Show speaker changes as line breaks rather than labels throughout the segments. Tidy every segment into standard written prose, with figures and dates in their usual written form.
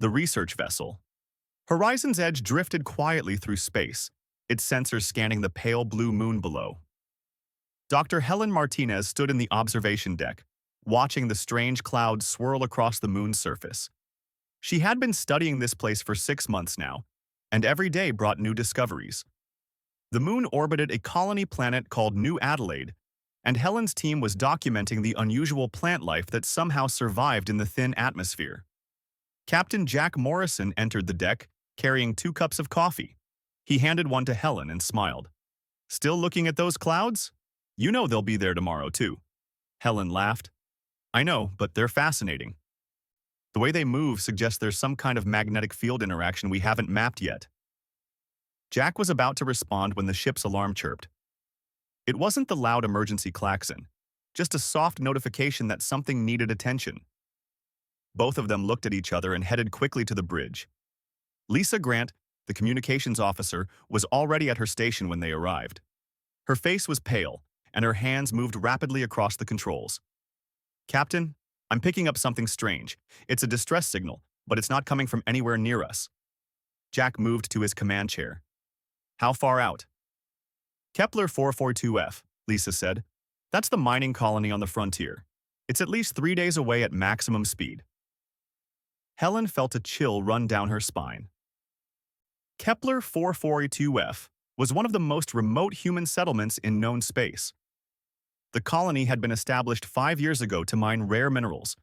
The research vessel. Horizon's Edge drifted quietly through space, its sensors scanning the pale blue moon below. Dr. Helen Martinez stood in the observation deck, watching the strange clouds swirl across the moon's surface. She had been studying this place for 6 months now, and every day brought new discoveries. The moon orbited a colony planet called New Adelaide, and Helen's team was documenting the unusual plant life that somehow survived in the thin atmosphere. Captain Jack Morrison entered the deck, carrying 2 cups of coffee. He handed one to Helen and smiled. "Still looking at those clouds? You know they'll be there tomorrow, too." Helen laughed. "I know, but they're fascinating. The way they move suggests there's some kind of magnetic field interaction we haven't mapped yet." Jack was about to respond when the ship's alarm chirped. It wasn't the loud emergency klaxon, just a soft notification that something needed attention. Both of them looked at each other and headed quickly to the bridge. Lisa Grant, the communications officer, was already at her station when they arrived. Her face was pale, and her hands moved rapidly across the controls. "Captain, I'm picking up something strange. It's a distress signal, but it's not coming from anywhere near us." Jack moved to his command chair. "How far out?" "Kepler 442f, Lisa said. "That's the mining colony on the frontier. It's at least 3 days away at maximum speed." Helen felt a chill run down her spine. Kepler 442f was one of the most remote human settlements in known space. The colony had been established 5 years ago to mine rare minerals,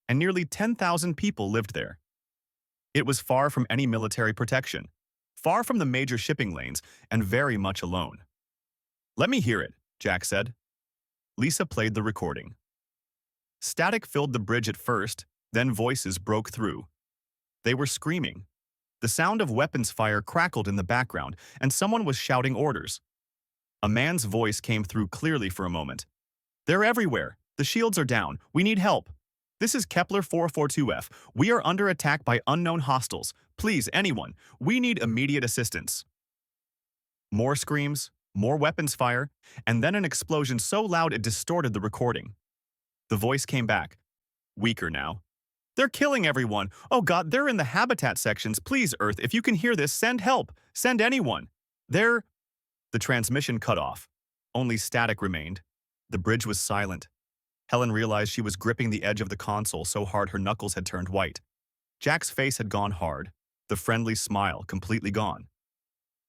and nearly 10,000 people lived there. It was far from any military protection, far from the major shipping lanes, and very much alone. "Let me hear it," Jack said. Lisa played the recording. Static filled the bridge at first, then voices broke through. They were screaming. The sound of weapons fire crackled in the background, and someone was shouting orders. A man's voice came through clearly for a moment. "They're everywhere. The shields are down. We need help. This is Kepler 442f. We are under attack by unknown hostiles. Please, anyone. We need immediate assistance." More screams, more weapons fire, and then an explosion so loud it distorted the recording. The voice came back, weaker now. "They're killing everyone. Oh God, they're in the habitat sections. Please, Earth, if you can hear this, send help. Send anyone. They're—" The transmission cut off. Only static remained. The bridge was silent. Helen realized she was gripping the edge of the console so hard her knuckles had turned white. Jack's face had gone hard, the friendly smile completely gone.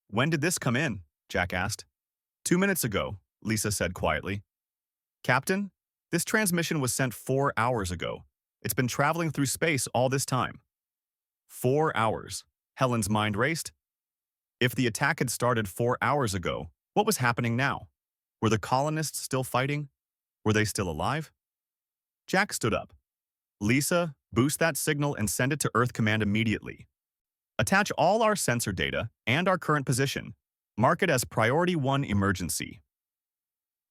"When did this come in?" Jack asked. 2 minutes ago, Lisa said quietly. "Captain, this transmission was sent 4 hours ago. It's been traveling through space all this time." 4 hours. Helen's mind raced. If the attack had started 4 hours ago, what was happening now? Were the colonists still fighting? Were they still alive? Jack stood up. "Lisa, boost that signal and send it to Earth Command immediately. Attach all our sensor data and our current position. Mark it as Priority 1 Emergency."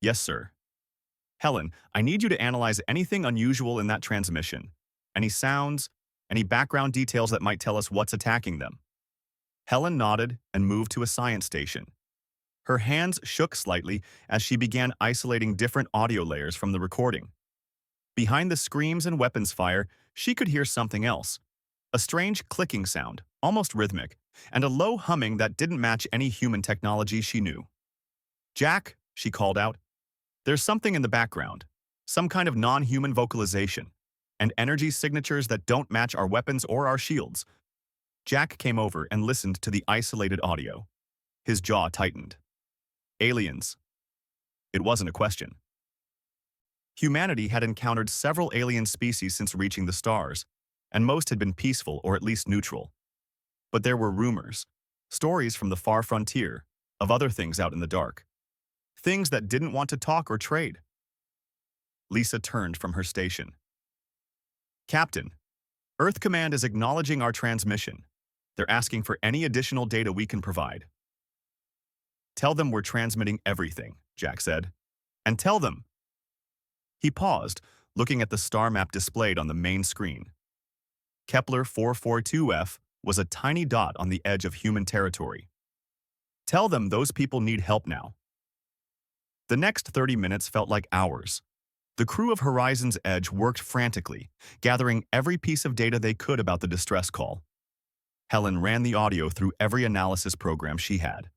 "Yes, sir." "Helen, I need you to analyze anything unusual in that transmission. Any sounds, any background details that might tell us what's attacking them." Helen nodded and moved to a science station. Her hands shook slightly as she began isolating different audio layers from the recording. Behind the screams and weapons fire, she could hear something else. A strange clicking sound, almost rhythmic, and a low humming that didn't match any human technology she knew. "Jack," she called out. "There's something in the background, some kind of non-human vocalization, and energy signatures that don't match our weapons or our shields." Jack came over and listened to the isolated audio. His jaw tightened. Aliens. It wasn't a question. Humanity had encountered several alien species since reaching the stars, and most had been peaceful or at least neutral. But there were rumors, stories from the far frontier, of other things out in the dark. Things that didn't want to talk or trade. Lisa turned from her station. "Captain, Earth Command is acknowledging our transmission. They're asking for any additional data we can provide." "Tell them we're transmitting everything," Jack said. "And tell them—" He paused, looking at the star map displayed on the main screen. Kepler 442f was a tiny dot on the edge of human territory. "Tell them those people need help now." The next 30 minutes felt like hours. The crew of Horizon's Edge worked frantically, gathering every piece of data they could about the distress call. Helen ran the audio through every analysis program she had.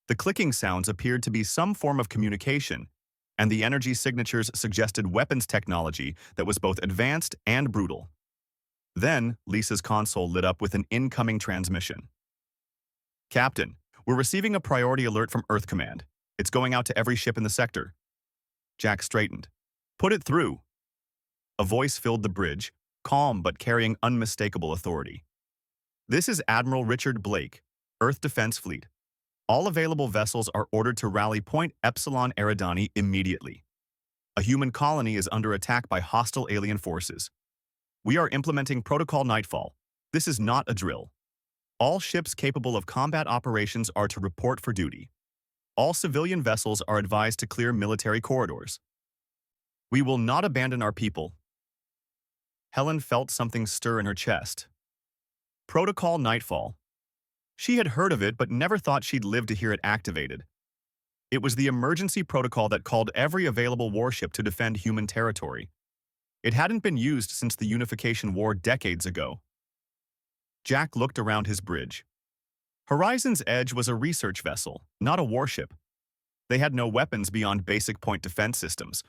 The clicking sounds appeared to be some form of communication, and the energy signatures suggested weapons technology that was both advanced and brutal. Then, Lisa's console lit up with an incoming transmission. "Captain, we're receiving a priority alert from Earth Command. It's going out to every ship in the sector." Jack straightened. "Put it through." A voice filled the bridge, calm but carrying unmistakable authority. "This is Admiral Richard Blake, Earth Defense Fleet. All available vessels are ordered to rally Point Epsilon Eridani immediately. A human colony is under attack by hostile alien forces. We are implementing Protocol Nightfall. This is not a drill. All ships capable of combat operations are to report for duty. All civilian vessels are advised to clear military corridors. We will not abandon our people." Helen felt something stir in her chest. Protocol Nightfall. She had heard of it but never thought she'd live to hear it activated. It was the emergency protocol that called every available warship to defend human territory. It hadn't been used since the Unification War decades ago. Jack looked around his bridge. Horizon's Edge was a research vessel, not a warship. They had no weapons beyond basic point defense systems,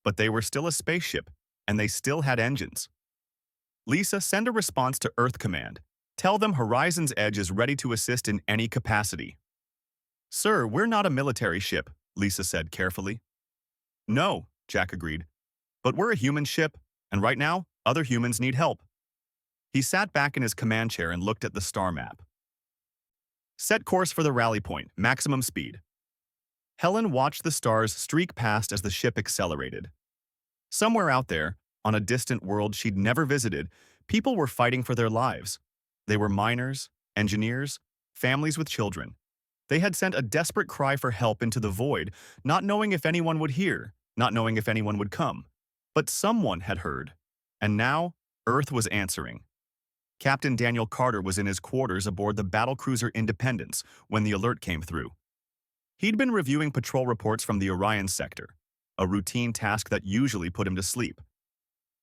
but they were still a spaceship, and they still had engines. "Lisa, send a response to Earth Command. Tell them Horizon's Edge is ready to assist in any capacity." "Sir, we're not a military ship," Lisa said carefully. "No," Jack agreed. "But we're a human ship, and right now, other humans need help." He sat back in his command chair and looked at the star map. "Set course for the rally point, maximum speed." Helen watched the stars streak past as the ship accelerated. Somewhere out there, on a distant world she'd never visited, people were fighting for their lives. They were miners, engineers, families with children. They had sent a desperate cry for help into the void, not knowing if anyone would hear, not knowing if anyone would come. But someone had heard. And now, Earth was answering. Captain Daniel Carter was in his quarters aboard the battlecruiser Independence when the alert came through. He'd been reviewing patrol reports from the Orion sector, a routine task that usually put him to sleep.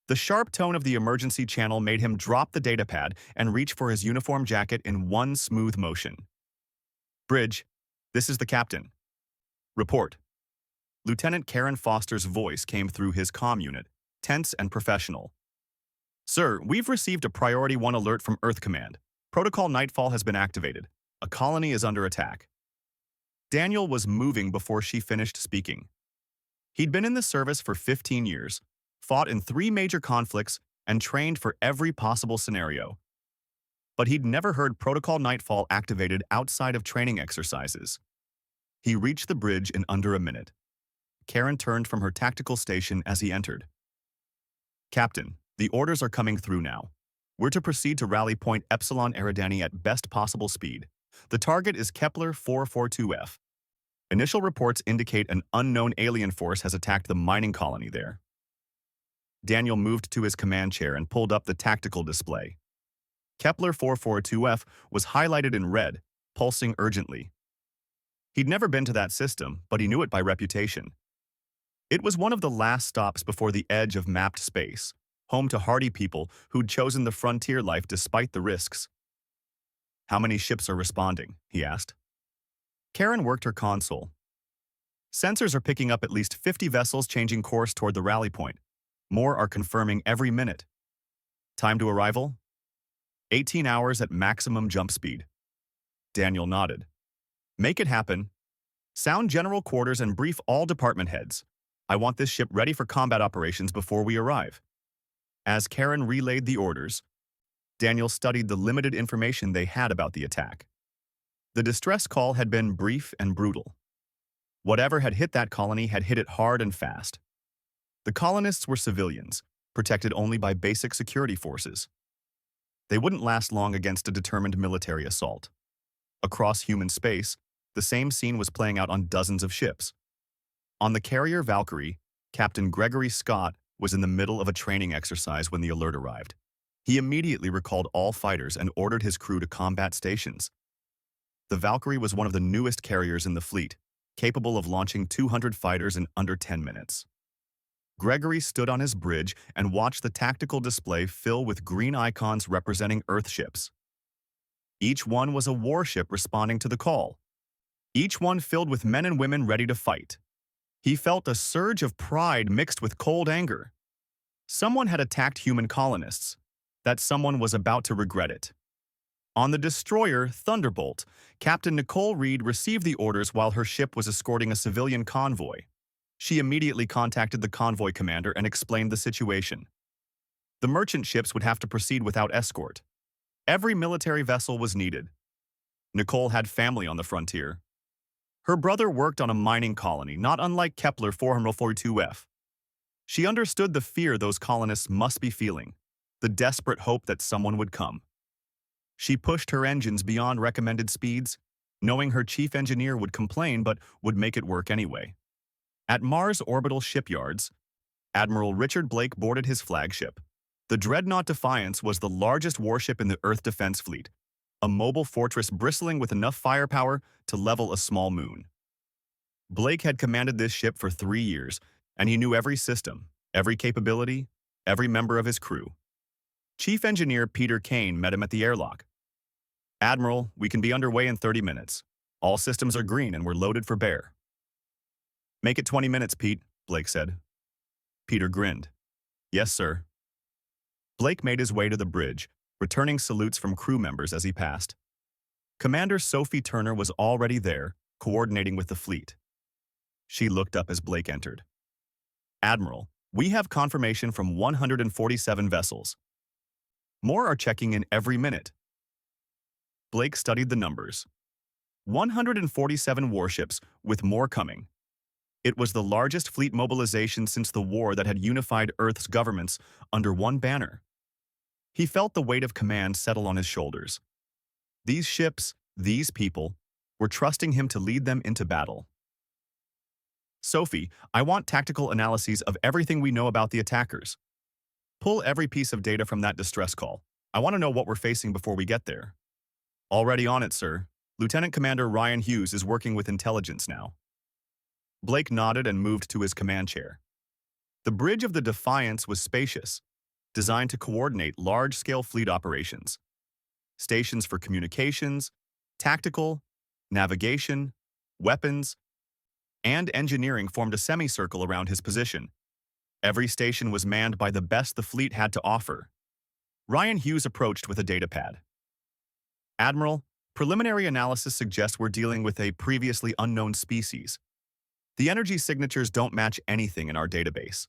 The sharp tone of the emergency channel made him drop the datapad and reach for his uniform jacket in one smooth motion. "Bridge, this is the captain. Report." Lieutenant Karen Foster's voice came through his comm unit, tense and professional. "Sir, we've received a Priority 1 alert from Earth Command. Protocol Nightfall has been activated. A colony is under attack." Daniel was moving before she finished speaking. He'd been in the service for 15 years, fought in 3 major conflicts, and trained for every possible scenario. But he'd never heard Protocol Nightfall activated outside of training exercises. He reached the bridge in under a minute. Karen turned from her tactical station as he entered. "Captain, the orders are coming through now. We're to proceed to rally Point Epsilon Eridani at best possible speed. The target is Kepler 442F. Initial reports indicate an unknown alien force has attacked the mining colony there." Daniel moved to his command chair and pulled up the tactical display. Kepler 442F was highlighted in red, pulsing urgently. He'd never been to that system, but he knew it by reputation. It was one of the last stops before the edge of mapped space, home to hardy people who'd chosen the frontier life despite the risks. "How many ships are responding?" he asked. Karen worked her console. "Sensors are picking up at least 50 vessels changing course toward the rally point. More are confirming every minute." "Time to arrival?" 18 hours at maximum jump speed." Daniel nodded. "Make it happen. Sound general quarters and brief all department heads. I want this ship ready for combat operations before we arrive." As Karen relayed the orders, Daniel studied the limited information they had about the attack. The distress call had been brief and brutal. Whatever had hit that colony had hit it hard and fast. The colonists were civilians, protected only by basic security forces. They wouldn't last long against a determined military assault. Across human space, the same scene was playing out on dozens of ships. On the carrier Valkyrie, Captain Gregory Scott was in the middle of a training exercise when the alert arrived. He immediately recalled all fighters and ordered his crew to combat stations. The Valkyrie was one of the newest carriers in the fleet, capable of launching 200 fighters in under 10 minutes. Gregory stood on his bridge and watched the tactical display fill with green icons representing Earth ships. Each one was a warship responding to the call. Each one filled with men and women ready to fight. He felt a surge of pride mixed with cold anger. Someone had attacked human colonists. That someone was about to regret it. On the destroyer Thunderbolt, Captain Nicole Reed received the orders while her ship was escorting a civilian convoy. She immediately contacted the convoy commander and explained the situation. The merchant ships would have to proceed without escort. Every military vessel was needed. Nicole had family on the frontier. Her brother worked on a mining colony, not unlike Kepler 442F. She understood the fear those colonists must be feeling, the desperate hope that someone would come. She pushed her engines beyond recommended speeds, knowing her chief engineer would complain but would make it work anyway. At Mars orbital shipyards, Admiral Richard Blake boarded his flagship. The dreadnought Defiance was the largest warship in the Earth Defense Fleet, a mobile fortress bristling with enough firepower to level a small moon. Blake had commanded this ship for 3 years, and he knew every system, every capability, every member of his crew. Chief Engineer Peter Kane met him at the airlock. "Admiral, we can be underway in 30 minutes. All systems are green and we're loaded for bear." "Make it 20 minutes, Pete," Blake said. Peter grinned. "Yes, sir." Blake made his way to the bridge, returning salutes from crew members as he passed. Commander Sophie Turner was already there, coordinating with the fleet. She looked up as Blake entered. "Admiral, we have confirmation from 147 vessels. More are checking in every minute." Blake studied the numbers. 147 warships, with more coming. It was the largest fleet mobilization since the war that had unified Earth's governments under one banner. He felt the weight of command settle on his shoulders. These ships, these people, were trusting him to lead them into battle. "Sophie, I want tactical analyses of everything we know about the attackers. Pull every piece of data from that distress call. I want to know what we're facing before we get there." "Already on it, sir. Lieutenant Commander Ryan Hughes is working with intelligence now." Blake nodded and moved to his command chair. The bridge of the Defiance was spacious, designed to coordinate large-scale fleet operations. Stations for communications, tactical, navigation, weapons, and engineering formed a semicircle around his position. Every station was manned by the best the fleet had to offer. Ryan Hughes approached with a datapad. "Admiral, preliminary analysis suggests we're dealing with a previously unknown species. The energy signatures don't match anything in our database.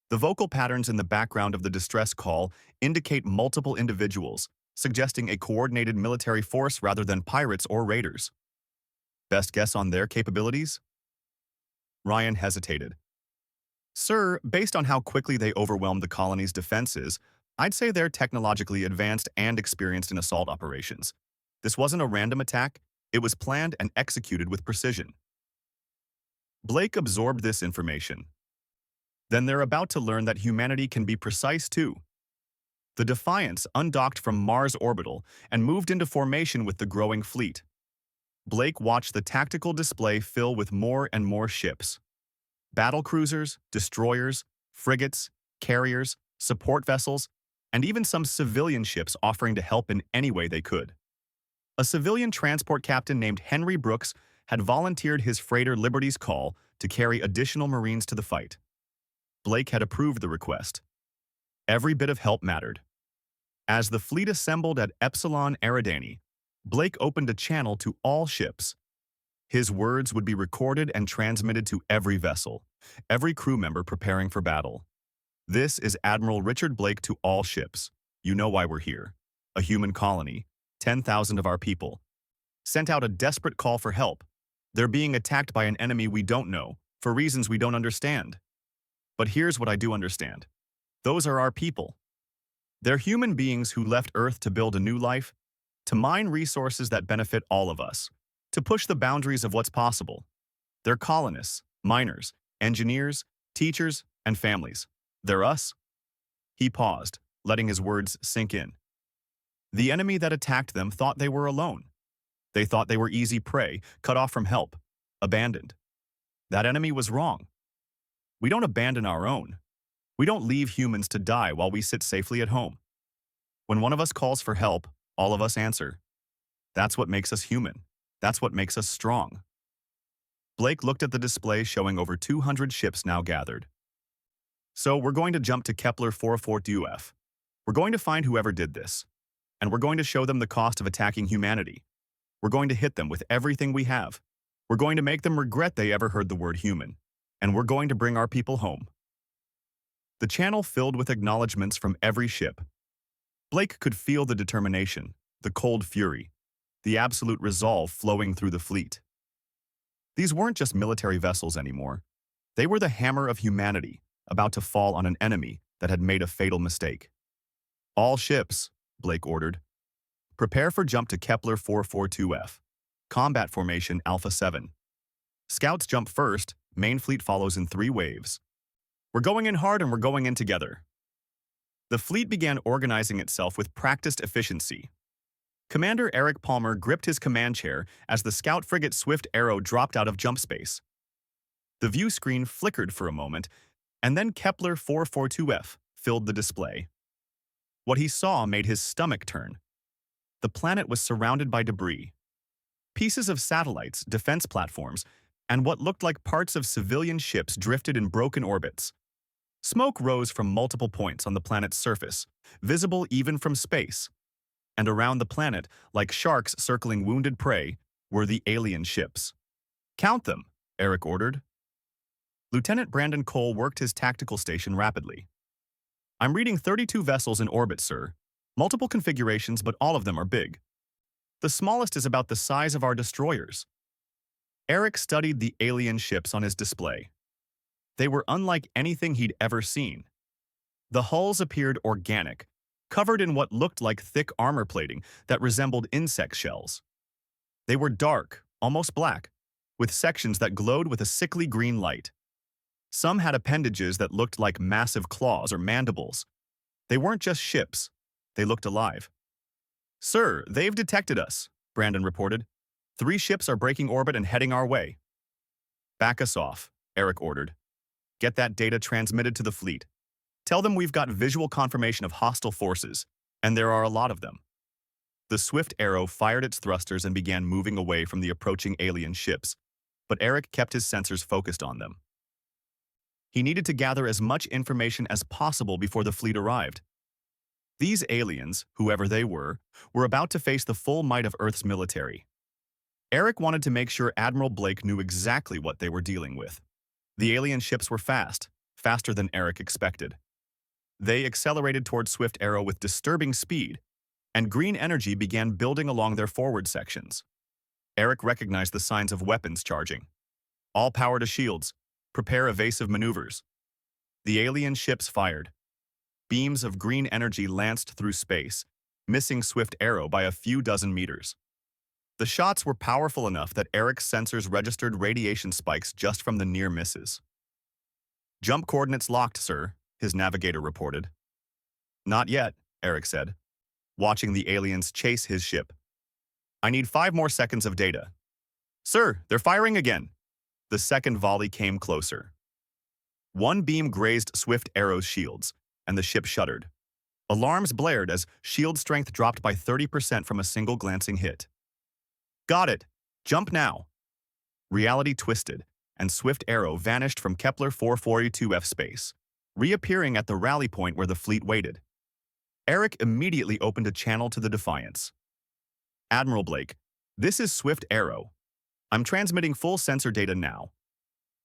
The vocal patterns in the background of the distress call indicate multiple individuals, suggesting a coordinated military force rather than pirates or raiders. Best guess on their capabilities?" Ryan hesitated. "Sir, based on how quickly they overwhelmed the colony's defenses, I'd say they're technologically advanced and experienced in assault operations. This wasn't a random attack, it was planned and executed with precision." Blake absorbed this information. Then they're about to learn that humanity can be precise too. The Defiance undocked from Mars orbital and moved into formation with the growing fleet. Blake watched the tactical display fill with more and more ships. Battlecruisers, destroyers, frigates, carriers, support vessels, and even some civilian ships offering to help in any way they could. A civilian transport captain named Henry Brooks had volunteered his freighter Liberty's call to carry additional Marines to the fight. Blake had approved the request. Every bit of help mattered. As the fleet assembled at Epsilon Eridani, Blake opened a channel to all ships. His words would be recorded and transmitted to every vessel, every crew member preparing for battle. "This is Admiral Richard Blake to all ships. You know why we're here. A human colony, 10,000 of our people. Sent out a desperate call for help. They're being attacked by an enemy we don't know, for reasons we don't understand. But here's what I do understand. Those are our people. They're human beings who left Earth to build a new life, to mine resources that benefit all of us, to push the boundaries of what's possible. They're colonists, miners, engineers, teachers, and families. They're us." He paused, letting his words sink in. The enemy that attacked them thought they were alone. They thought they were easy prey, cut off from help, abandoned. That enemy was wrong. We don't abandon our own. We don't leave humans to die while we sit safely at home. When one of us calls for help, all of us answer. That's what makes us human. That's what makes us strong. Blake looked at the display showing over 200 ships now gathered. So we're going to jump to Kepler 442F. We're going to find whoever did this. And we're going to show them the cost of attacking humanity. We're going to hit them with everything we have. We're going to make them regret they ever heard the word human. And we're going to bring our people home. The channel filled with acknowledgments from every ship. Blake could feel the determination, the cold fury, the absolute resolve flowing through the fleet. These weren't just military vessels anymore. They were the hammer of humanity, about to fall on an enemy that had made a fatal mistake. All ships, Blake ordered. Prepare for jump to Kepler 442F. Combat formation Alpha 7. Scouts jump first, main fleet follows in 3 waves. We're going in hard and we're going in together. The fleet began organizing itself with practiced efficiency. Commander Eric Palmer gripped his command chair as the scout frigate Swift Arrow dropped out of jump space. The view screen flickered for a moment, and then Kepler 442F filled the display. What he saw made his stomach turn. The planet was surrounded by debris. Pieces of satellites, defense platforms, and what looked like parts of civilian ships drifted in broken orbits. Smoke rose from multiple points on the planet's surface, visible even from space. And around the planet, like sharks circling wounded prey, were the alien ships. "Count them," Eric ordered. Lieutenant Brandon Cole worked his tactical station rapidly. "I'm reading 32 vessels in orbit, sir. Multiple configurations, but all of them are big. The smallest is about the size of our destroyers." Eric studied the alien ships on his display. They were unlike anything he'd ever seen. The hulls appeared organic, covered in what looked like thick armor plating that resembled insect shells. They were dark, almost black, with sections that glowed with a sickly green light. Some had appendages that looked like massive claws or mandibles. They weren't just ships. They looked alive. "Sir, they've detected us," Brandon reported. 3 ships are breaking orbit and heading our way." "Back us off," Eric ordered. "Get that data transmitted to the fleet. Tell them we've got visual confirmation of hostile forces, and there are a lot of them." The Swift Arrow fired its thrusters and began moving away from the approaching alien ships, but Eric kept his sensors focused on them. He needed to gather as much information as possible before the fleet arrived. These aliens, whoever they were about to face the full might of Earth's military. Eric wanted to make sure Admiral Blake knew exactly what they were dealing with. The alien ships were fast, faster than Eric expected. They accelerated toward Swift Arrow with disturbing speed, and green energy began building along their forward sections. Eric recognized the signs of weapons charging. "All power to shields. Prepare evasive maneuvers." The alien ships fired. Beams of green energy lanced through space, missing Swift Arrow by a few dozen meters. The shots were powerful enough that Eric's sensors registered radiation spikes just from the near misses. "Jump coordinates locked, sir," his navigator reported. "Not yet," Eric said, watching the aliens chase his ship. "I need 5 more seconds of data." "Sir, they're firing again." The second volley came closer. One beam grazed Swift Arrow's shields, and the ship shuddered. Alarms blared as shield strength dropped by 30% from a single glancing hit. "Got it! Jump now!" Reality twisted, and Swift Arrow vanished from Kepler 442F space, reappearing at the rally point where the fleet waited. Eric immediately opened a channel to the Defiance. "Admiral Blake, this is Swift Arrow. I'm transmitting full sensor data now.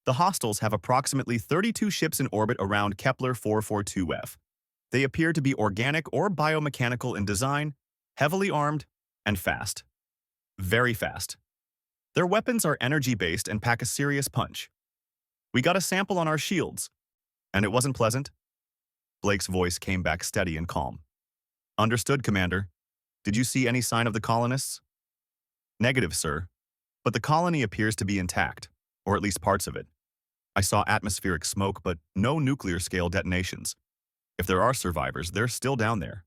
The hostiles have approximately 32 ships in orbit around Kepler 442F. They appear to be organic or biomechanical in design, heavily armed, and fast. Very fast. Their weapons are energy-based and pack a serious punch. We got a sample on our shields, and it wasn't pleasant." Blake's voice came back steady and calm. "Understood, Commander. Did you see any sign of the colonists?" "Negative, sir. But the colony appears to be intact, or at least parts of it. I saw atmospheric smoke, but no nuclear-scale detonations. If there are survivors, they're still down there."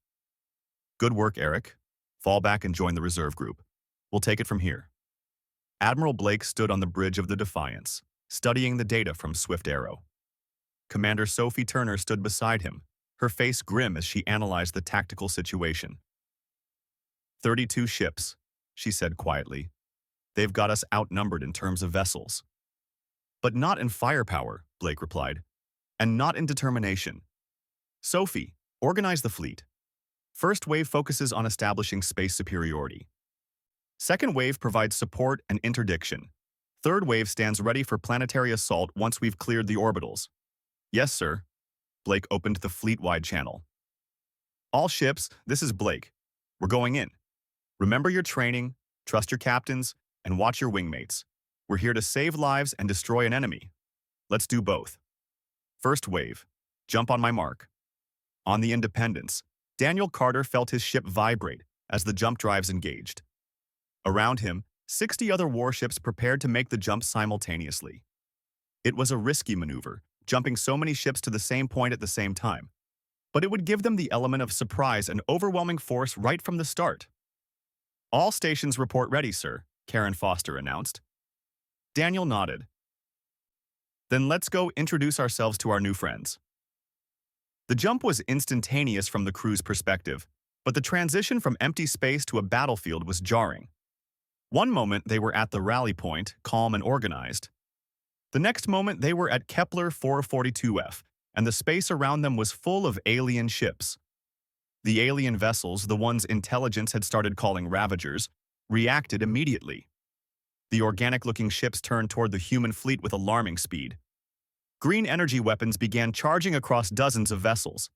"Good work, Eric. Fall back and join the reserve group. We'll take it from here." Admiral Blake stood on the bridge of the Defiance, studying the data from Swift Arrow. Commander Sophie Turner stood beside him, her face grim as she analyzed the tactical situation. 32 ships, she said quietly. "They've got us outnumbered in terms of vessels." "But not in firepower," Blake replied, "and not in determination. Sophie, organize the fleet. First wave focuses on establishing space superiority. Second wave provides support and interdiction. Third wave stands ready for planetary assault once we've cleared the orbitals." "Yes, sir." Blake opened the fleet-wide channel. "All ships, this is Blake. We're going in. Remember your training, trust your captains, and watch your wingmates. We're here to save lives and destroy an enemy. Let's do both. First wave. Jump on my mark." On the Independence, Daniel Carter felt his ship vibrate as the jump drives engaged. Around him, 60 other warships prepared to make the jump simultaneously. It was a risky maneuver, jumping so many ships to the same point at the same time, but it would give them the element of surprise and overwhelming force right from the start. "All stations report ready, sir," Karen Foster announced. Daniel nodded. "Then let's go introduce ourselves to our new friends." The jump was instantaneous from the crew's perspective, but the transition from empty space to a battlefield was jarring. One moment they were at the rally point, calm and organized. The next moment they were at Kepler 442f, and the space around them was full of alien ships. The alien vessels, the ones intelligence had started calling Ravagers, reacted immediately. The organic-looking ships turned toward the human fleet with alarming speed. Green energy weapons began charging across dozens of vessels.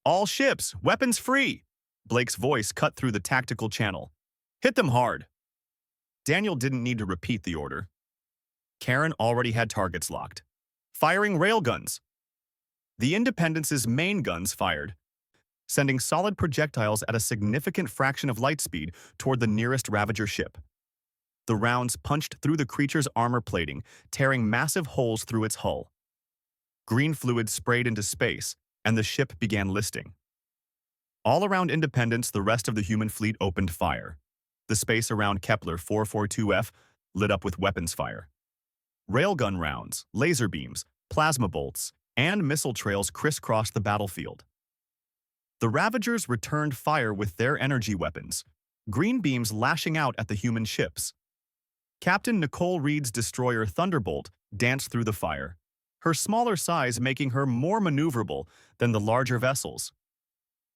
"All ships, weapons free!" Blake's voice cut through the tactical channel. "Hit them hard!" Daniel didn't need to repeat the order. Karen already had targets locked. "Firing railguns!" The Independence's main guns fired, sending solid projectiles at a significant fraction of light speed toward the nearest Ravager ship. The rounds punched through the creature's armor plating, tearing massive holes through its hull. Green fluid sprayed into space, and the ship began listing. All around Independence, the rest of the human fleet opened fire. The space around Kepler 442f lit up with weapons fire. Railgun rounds, laser beams, plasma bolts, and missile trails crisscrossed the battlefield. The Ravagers returned fire with their energy weapons, green beams lashing out at the human ships. Captain Nicole Reed's destroyer Thunderbolt danced through the fire, her smaller size making her more maneuverable than the larger vessels.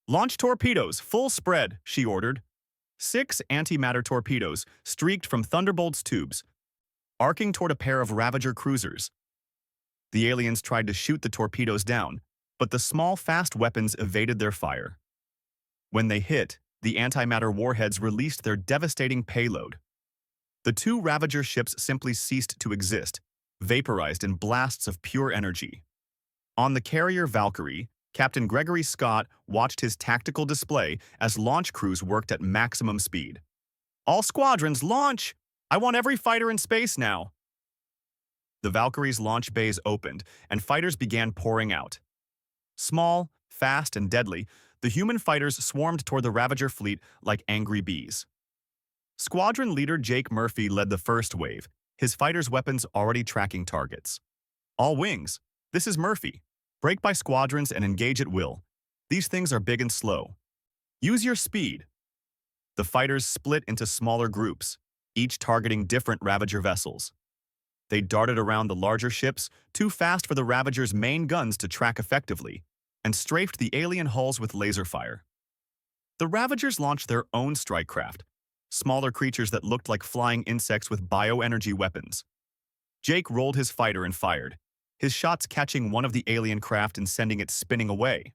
"Launch torpedoes, full spread," she ordered. 6 antimatter torpedoes streaked from Thunderbolt's tubes, arcing toward a pair of Ravager cruisers. The aliens tried to shoot the torpedoes down, but the small, fast weapons evaded their fire. When they hit, the antimatter warheads released their devastating payload. The 2 Ravager ships simply ceased to exist, vaporized in blasts of pure energy. On the carrier Valkyrie, Captain Gregory Scott watched his tactical display as launch crews worked at maximum speed. "All squadrons, launch! I want every fighter in space now!" The Valkyrie's launch bays opened, and fighters began pouring out. Small, fast, and deadly, the human fighters swarmed toward the Ravager fleet like angry bees. Squadron leader Jake Murphy led the first wave, his fighters' weapons already tracking targets. "All wings, this is Murphy. Break by squadrons and engage at will. These things are big and slow. Use your speed." The fighters split into smaller groups, each targeting different Ravager vessels. They darted around the larger ships, too fast for the Ravager's main guns to track effectively, and strafed the alien hulls with laser fire. The Ravagers launched their own strike craft, smaller creatures that looked like flying insects with bioenergy weapons. Jake rolled his fighter and fired, his shots catching one of the alien craft and sending it spinning away.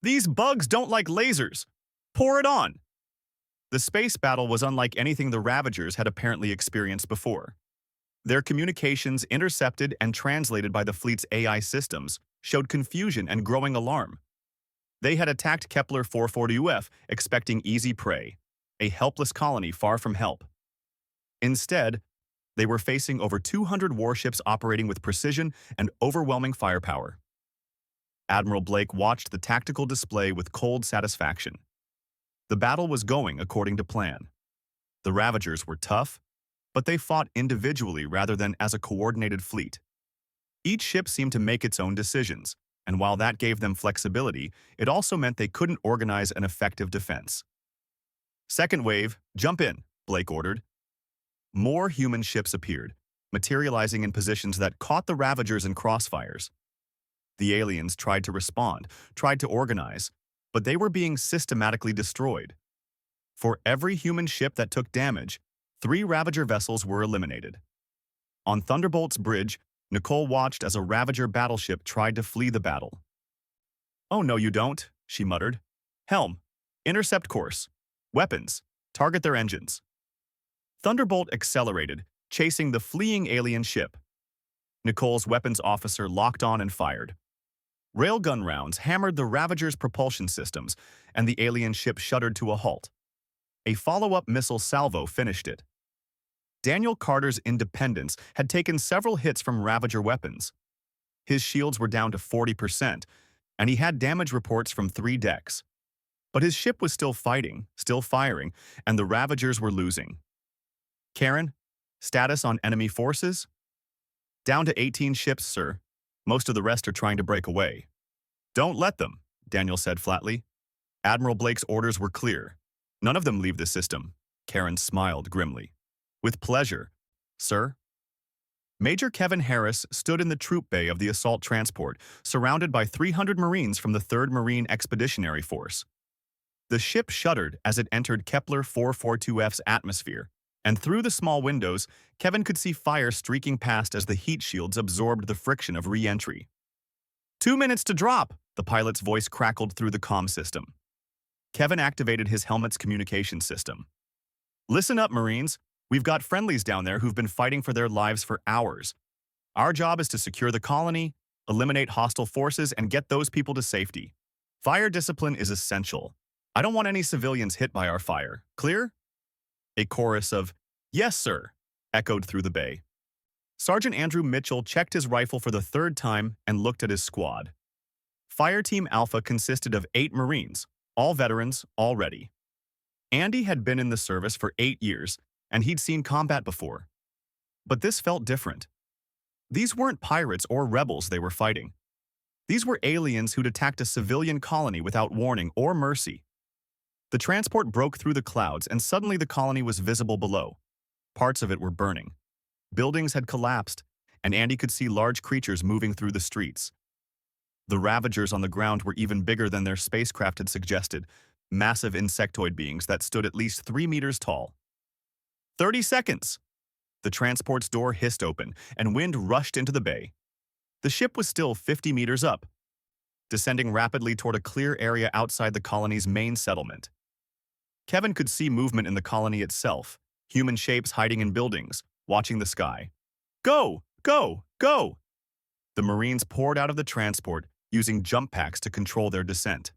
"These bugs don't like lasers! Pour it on!" The space battle was unlike anything the Ravagers had apparently experienced before. Their communications, intercepted and translated by the fleet's AI systems, showed confusion and growing alarm. They had attacked Kepler 440f, expecting easy prey, a helpless colony far from help. Instead, they were facing over 200 warships operating with precision and overwhelming firepower. Admiral Blake watched the tactical display with cold satisfaction. The battle was going according to plan. The Ravagers were tough, but they fought individually rather than as a coordinated fleet. Each ship seemed to make its own decisions, and while that gave them flexibility, it also meant they couldn't organize an effective defense. "Second wave, jump in," Blake ordered. More human ships appeared, materializing in positions that caught the Ravagers in crossfires. The aliens tried to respond, tried to organize, but they were being systematically destroyed. For every human ship that took damage, 3 Ravager vessels were eliminated. On Thunderbolt's bridge, Nicole watched as a Ravager battleship tried to flee the battle. "Oh, no, you don't," she muttered. "Helm, intercept course. Weapons, target their engines." Thunderbolt accelerated, chasing the fleeing alien ship. Nicole's weapons officer locked on and fired. Railgun rounds hammered the Ravager's propulsion systems, and the alien ship shuddered to a halt. A follow-up missile salvo finished it. Daniel Carter's Independence had taken several hits from Ravager weapons. His shields were down to 40%, and he had damage reports from 3 decks. But his ship was still fighting, still firing, and the Ravagers were losing. "Karen, status on enemy forces?" "Down to 18 ships, sir. Most of the rest are trying to break away." "Don't let them," Daniel said flatly. Admiral Blake's orders were clear. "None of them leave the system." Karen smiled grimly. "With pleasure, sir." Major Kevin Harris stood in the troop bay of the assault transport, surrounded by 300 Marines from the 3rd Marine Expeditionary Force. The ship shuddered as it entered Kepler 442F's atmosphere, and through the small windows, Kevin could see fire streaking past as the heat shields absorbed the friction of re-entry. "2 minutes to drop," the pilot's voice crackled through the comm system. Kevin activated his helmet's communication system. "Listen up, Marines. We've got friendlies down there who've been fighting for their lives for hours. Our job is to secure the colony, eliminate hostile forces, and get those people to safety. Fire discipline is essential. I don't want any civilians hit by our fire. Clear?" A chorus of, "Yes, sir," echoed through the bay. Sergeant Andrew Mitchell checked his rifle for the 3rd time and looked at his squad. Fire Team Alpha consisted of 8 Marines, all veterans, all ready. Andy had been in the service for 8 years, and he'd seen combat before. But this felt different. These weren't pirates or rebels they were fighting. These were aliens who'd attacked a civilian colony without warning or mercy. The transport broke through the clouds, and suddenly the colony was visible below. Parts of it were burning. Buildings had collapsed, and Andy could see large creatures moving through the streets. The Ravagers on the ground were even bigger than their spacecraft had suggested, massive insectoid beings that stood at least 3 meters tall. 30 seconds! The transport's door hissed open, and wind rushed into the bay. The ship was still 50 meters up, descending rapidly toward a clear area outside the colony's main settlement. Kevin could see movement in the colony itself, human shapes hiding in buildings, watching the sky. "Go! Go! Go!" The Marines poured out of the transport, using jump packs to control their descent.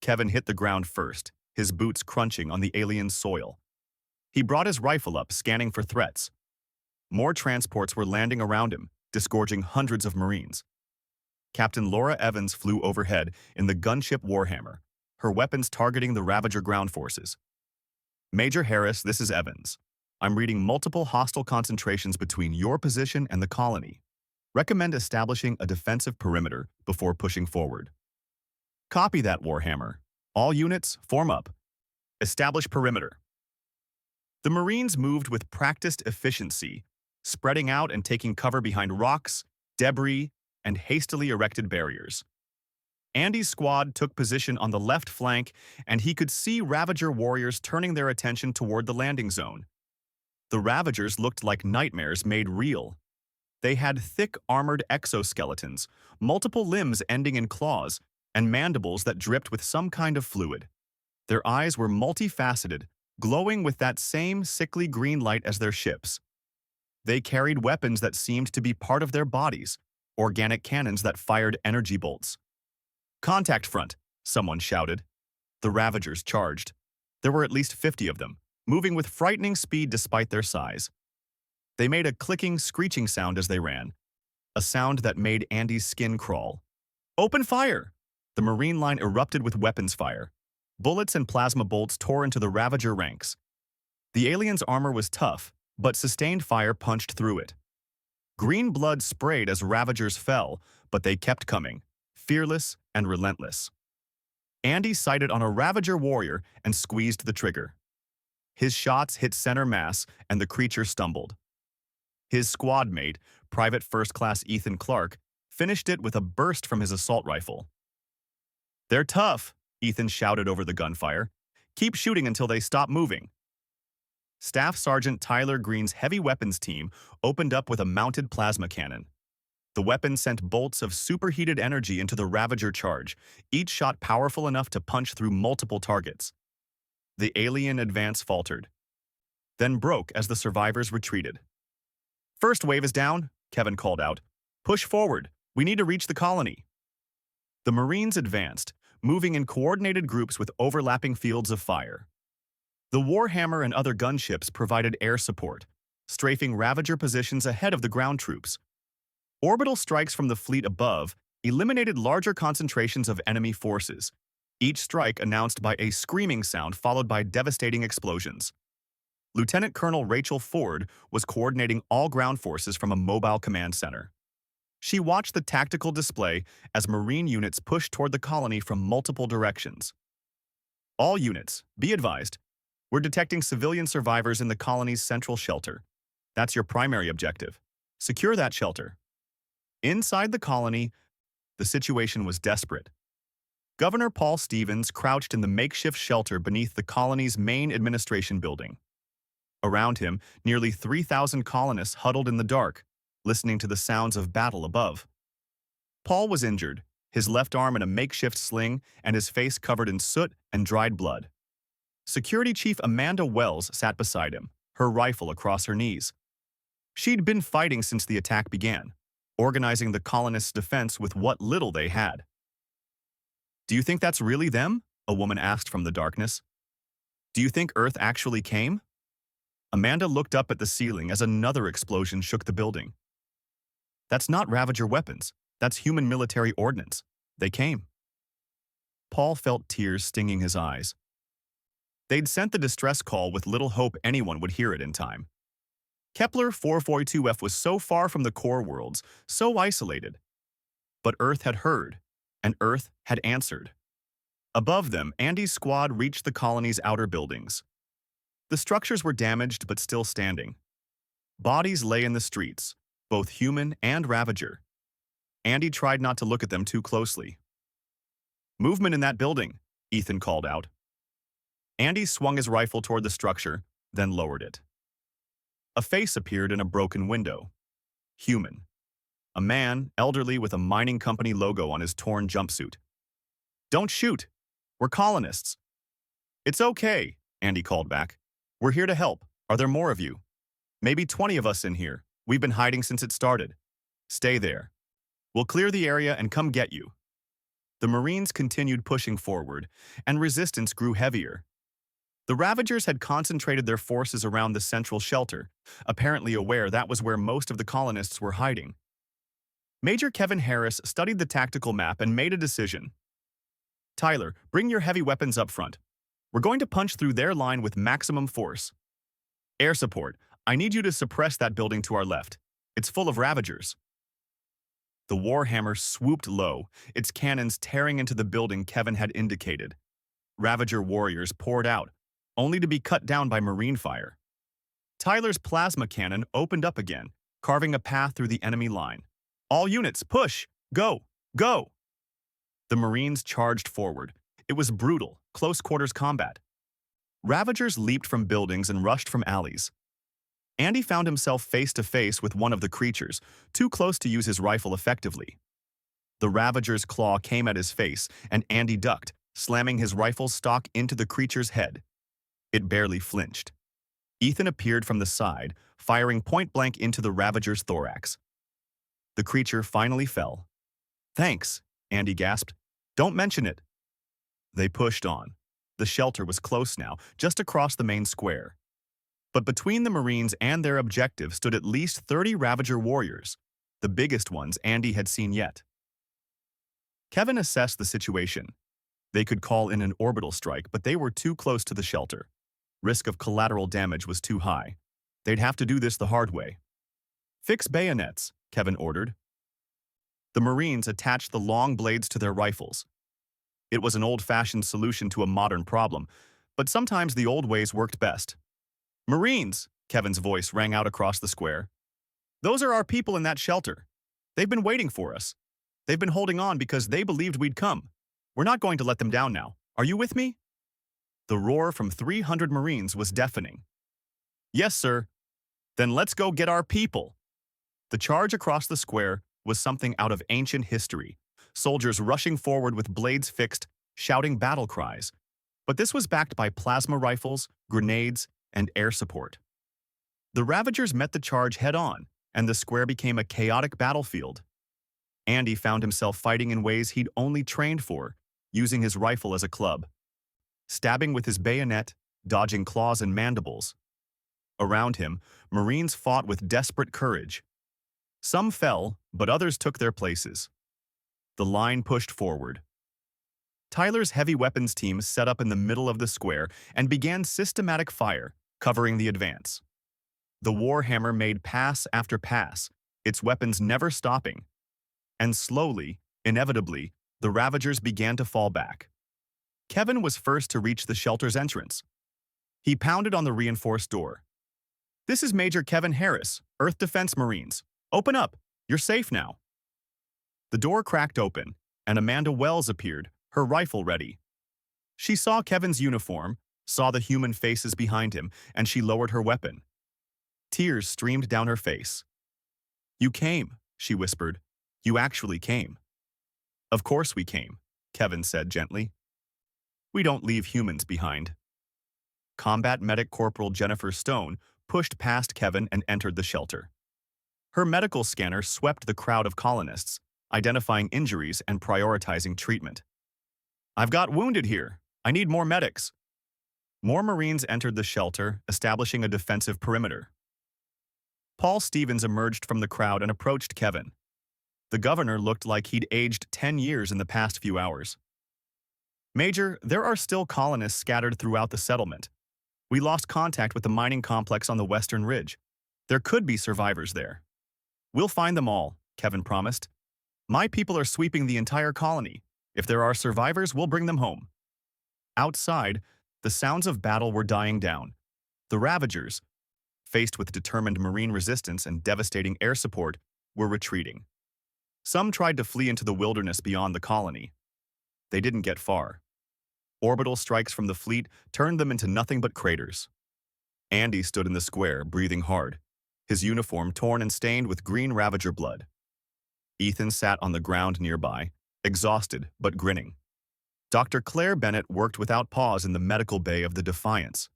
Kevin hit the ground first, his boots crunching on the alien soil. He brought his rifle up, scanning for threats. More transports were landing around him, disgorging hundreds of Marines. Captain Laura Evans flew overhead in the gunship Warhammer, her weapons targeting the Ravager ground forces. "Major Harris, this is Evans. I'm reading multiple hostile concentrations between your position and the colony. Recommend establishing a defensive perimeter before pushing forward." "Copy that, Warhammer. All units, form up. Establish perimeter." The Marines moved with practiced efficiency, spreading out and taking cover behind rocks, debris, and hastily erected barriers. Andy's squad took position on the left flank, and he could see Ravager warriors turning their attention toward the landing zone. The Ravagers looked like nightmares made real. They had thick armored exoskeletons, multiple limbs ending in claws, and mandibles that dripped with some kind of fluid. Their eyes were multifaceted, glowing with that same sickly green light as their ships. They carried weapons that seemed to be part of their bodies, organic cannons that fired energy bolts. "Contact front," someone shouted. The Ravagers charged. There were at least 50 of them, moving with frightening speed despite their size. They made a clicking, screeching sound as they ran, a sound that made Andy's skin crawl. "Open fire!" The Marine line erupted with weapons fire. Bullets and plasma bolts tore into the Ravager ranks. The aliens' armor was tough, but sustained fire punched through it. Green blood sprayed as Ravagers fell, but they kept coming, fearless and relentless. Andy sighted on a Ravager warrior and squeezed the trigger. His shots hit center mass, and the creature stumbled. His squad mate, Private First Class Ethan Clark, finished it with a burst from his assault rifle. "They're tough," Ethan shouted over the gunfire. "Keep shooting until they stop moving." Staff Sergeant Tyler Green's heavy weapons team opened up with a mounted plasma cannon. The weapon sent bolts of superheated energy into the Ravager charge, each shot powerful enough to punch through multiple targets. The alien advance faltered, then broke as the survivors retreated. "First wave is down," Kevin called out. "Push forward. We need to reach the colony." The Marines advanced, moving in coordinated groups with overlapping fields of fire. The Warhammer and other gunships provided air support, strafing Ravager positions ahead of the ground troops. Orbital strikes from the fleet above eliminated larger concentrations of enemy forces, each strike announced by a screaming sound followed by devastating explosions. Lieutenant Colonel Rachel Ford was coordinating all ground forces from a mobile command center. She watched the tactical display as Marine units pushed toward the colony from multiple directions. "All units, be advised, we're detecting civilian survivors in the colony's central shelter. That's your primary objective. Secure that shelter." Inside the colony, the situation was desperate. Governor Paul Stevens crouched in the makeshift shelter beneath the colony's main administration building. Around him, nearly 3,000 colonists huddled in the dark, listening to the sounds of battle above. Paul was injured, his left arm in a makeshift sling and his face covered in soot and dried blood. Security Chief Amanda Wells sat beside him, her rifle across her knees. She'd been fighting since the attack began, organizing the colonists' defense with what little they had. "Do you think that's really them?" a woman asked from the darkness. "Do you think Earth actually came?" Amanda looked up at the ceiling as another explosion shook the building. "That's not Ravager weapons. That's human military ordnance. They came." Paul felt tears stinging his eyes. They'd sent the distress call with little hope anyone would hear it in time. Kepler 442F was so far from the core worlds, so isolated. But Earth had heard, and Earth had answered. Above them, Andy's squad reached the colony's outer buildings. The structures were damaged but still standing. Bodies lay in the streets, both human and Ravager. Andy tried not to look at them too closely. "Movement in that building," Ethan called out. Andy swung his rifle toward the structure, then lowered it. A face appeared in a broken window. Human. A man, elderly with a mining company logo on his torn jumpsuit. "Don't shoot. We're colonists." "It's okay," Andy called back. "We're here to help. Are there more of you?" "Maybe 20 of us in here. We've been hiding since it started." "Stay there. We'll clear the area and come get you." The Marines continued pushing forward, and resistance grew heavier. The Ravagers had concentrated their forces around the central shelter, apparently aware that was where most of the colonists were hiding. Major Kevin Harris studied the tactical map and made a decision. "Tyler, bring your heavy weapons up front. We're going to punch through their line with maximum force. Air support, I need you to suppress that building to our left. It's full of Ravagers." The Warhammer swooped low, its cannons tearing into the building Kevin had indicated. Ravager warriors poured out, only to be cut down by Marine fire. Tyler's plasma cannon opened up again, carving a path through the enemy line. "All units, push! Go! Go!" The Marines charged forward. It was brutal, close-quarters combat. Ravagers leaped from buildings and rushed from alleys. Andy found himself face-to-face with one of the creatures, too close to use his rifle effectively. The Ravager's claw came at his face, and Andy ducked, slamming his rifle's stock into the creature's head. It barely flinched. Ethan appeared from the side, firing point-blank into the Ravager's thorax. The creature finally fell. "Thanks," Andy gasped. "Don't mention it." They pushed on. The shelter was close now, just across the main square. But between the Marines and their objective stood at least 30 Ravager warriors, the biggest ones Andy had seen yet. Kevin assessed the situation. They could call in an orbital strike, but they were too close to the shelter. Risk of collateral damage was too high. They'd have to do this the hard way. "Fix bayonets," Kevin ordered. The Marines attached the long blades to their rifles. It was an old-fashioned solution to a modern problem, but sometimes the old ways worked best. Marines, Kevin's voice rang out across the square. Those are our people in that shelter. They've been waiting for us. They've been holding on because they believed we'd come. We're not going to let them down now. Are you with me? The roar from 300 Marines was deafening. Yes, sir. Then let's go get our people. The charge across the square was something out of ancient history, soldiers rushing forward with blades fixed, shouting battle cries. But this was backed by plasma rifles, grenades, and air support. The Ravagers met the charge head-on, and the square became a chaotic battlefield. Andy found himself fighting in ways he'd only trained for, using his rifle as a club, stabbing with his bayonet, dodging claws and mandibles. Around him, Marines fought with desperate courage. Some fell, but others took their places. The line pushed forward. Tyler's heavy weapons team set up in the middle of the square and began systematic fire, covering the advance. The Warhammer made pass after pass, its weapons never stopping. And slowly, inevitably, the Ravagers began to fall back. Kevin was first to reach the shelter's entrance. He pounded on the reinforced door. "This is Major Kevin Harris, Earth Defense Marines. Open up. You're safe now." The door cracked open, and Amanda Wells appeared, her rifle ready. She saw Kevin's uniform, saw the human faces behind him, and she lowered her weapon. Tears streamed down her face. "You came," she whispered. "You actually came." "Of course we came," Kevin said gently. "We don't leave humans behind." Combat Medic Corporal Jennifer Stone pushed past Kevin and entered the shelter. Her medical scanner swept the crowd of colonists, identifying injuries and prioritizing treatment. "I've got wounded here. I need more medics." More Marines entered the shelter, establishing a defensive perimeter. Paul Stevens emerged from the crowd and approached Kevin. The governor looked like he'd aged 10 years in the past few hours. "Major, there are still colonists scattered throughout the settlement. We lost contact with the mining complex on the western ridge. There could be survivors there." "We'll find them all," Kevin promised. "My people are sweeping the entire colony. If there are survivors, we'll bring them home." Outside, the sounds of battle were dying down. The Ravagers, faced with determined Marine resistance and devastating air support, were retreating. Some tried to flee into the wilderness beyond the colony. They didn't get far. Orbital strikes from the fleet turned them into nothing but craters. Andy stood in the square, breathing hard, his uniform torn and stained with green Ravager blood. Ethan sat on the ground nearby, exhausted but grinning. Dr. Claire Bennett worked without pause in the medical bay of the Defiance.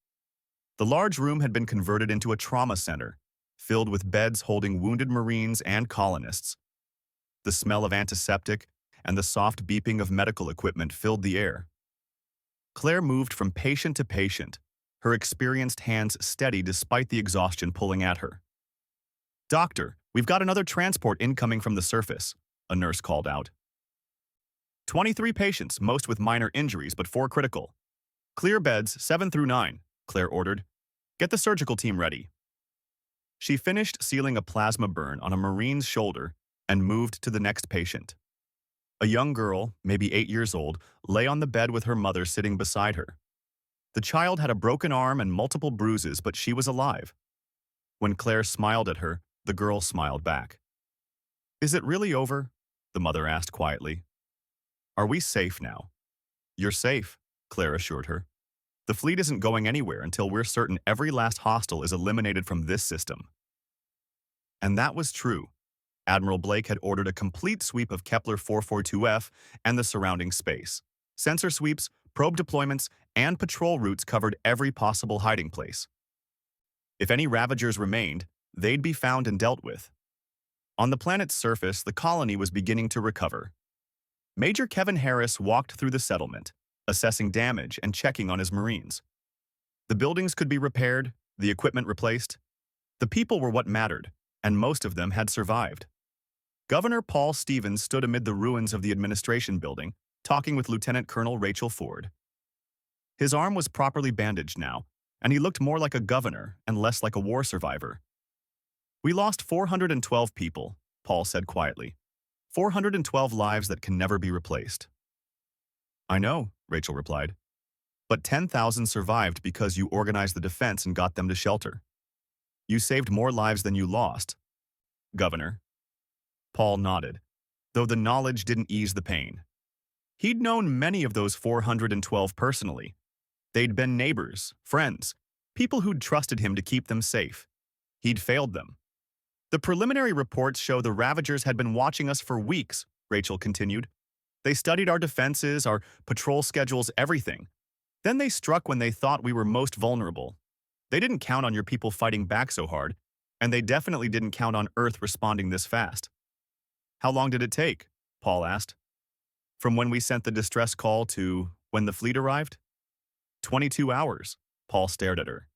The large room had been converted into a trauma center, filled with beds holding wounded Marines and colonists. The smell of antiseptic and the soft beeping of medical equipment filled the air. Claire moved from patient to patient, her experienced hands steady despite the exhaustion pulling at her. "Doctor, we've got another transport incoming from the surface," a nurse called out. 23 patients, most with minor injuries but 4 critical. "Clear beds 7 through 9, Claire ordered. "Get the surgical team ready." She finished sealing a plasma burn on a Marine's shoulder and moved to the next patient. A young girl, maybe 8 years old, lay on the bed with her mother sitting beside her. The child had a broken arm and multiple bruises, but she was alive. When Claire smiled at her, the girl smiled back. "Is it really over?" the mother asked quietly. "Are we safe now?" "You're safe," Claire assured her. "The fleet isn't going anywhere until we're certain every last hostile is eliminated from this system." And that was true. Admiral Blake had ordered a complete sweep of Kepler 442F and the surrounding space. Sensor sweeps, probe deployments, and patrol routes covered every possible hiding place. If any Ravagers remained, they'd be found and dealt with. On the planet's surface, the colony was beginning to recover. Major Kevin Harris walked through the settlement, assessing damage and checking on his Marines. The buildings could be repaired, the equipment replaced. The people were what mattered, and most of them had survived. Governor Paul Stevens stood amid the ruins of the administration building, talking with Lieutenant Colonel Rachel Ford. His arm was properly bandaged now, and he looked more like a governor and less like a war survivor. "We lost 412 people," Paul said quietly. 412 lives that can never be replaced." "I know," Rachel replied. But 10,000 survived because you organized the defense and got them to shelter. You saved more lives than you lost, Governor. Paul nodded, though the knowledge didn't ease the pain. He'd known many of those 412 personally. They'd been neighbors, friends, people who'd trusted him to keep them safe. He'd failed them. The preliminary reports show the Ravagers had been watching us for weeks, Rachel continued. They studied our defenses, our patrol schedules, everything. Then they struck when they thought we were most vulnerable. They didn't count on your people fighting back so hard, and they definitely didn't count on Earth responding this fast. How long did it take? Paul asked. From when we sent the distress call to when the fleet arrived? 22 hours. Paul stared at her.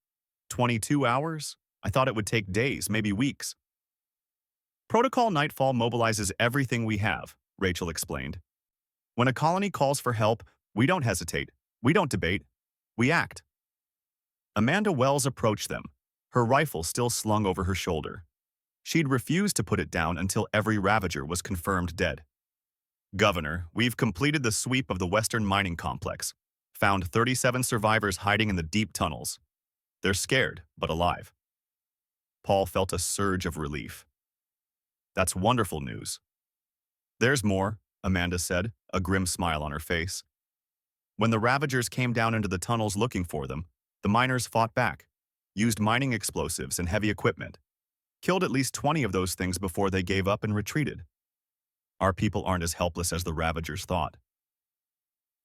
22 hours? I thought it would take days, maybe weeks. Protocol Nightfall mobilizes everything we have, Rachel explained. When a colony calls for help, we don't hesitate. We don't debate. We act. Amanda Wells approached them, her rifle still slung over her shoulder. She'd refused to put it down until every Ravager was confirmed dead. Governor, we've completed the sweep of the Western Mining Complex, found 37 survivors hiding in the deep tunnels. They're scared, but alive. Paul felt a surge of relief. That's wonderful news. There's more, Amanda said, a grim smile on her face. When the Ravagers came down into the tunnels looking for them, the miners fought back, used mining explosives and heavy equipment, killed at least 20 of those things before they gave up and retreated. Our people aren't as helpless as the Ravagers thought.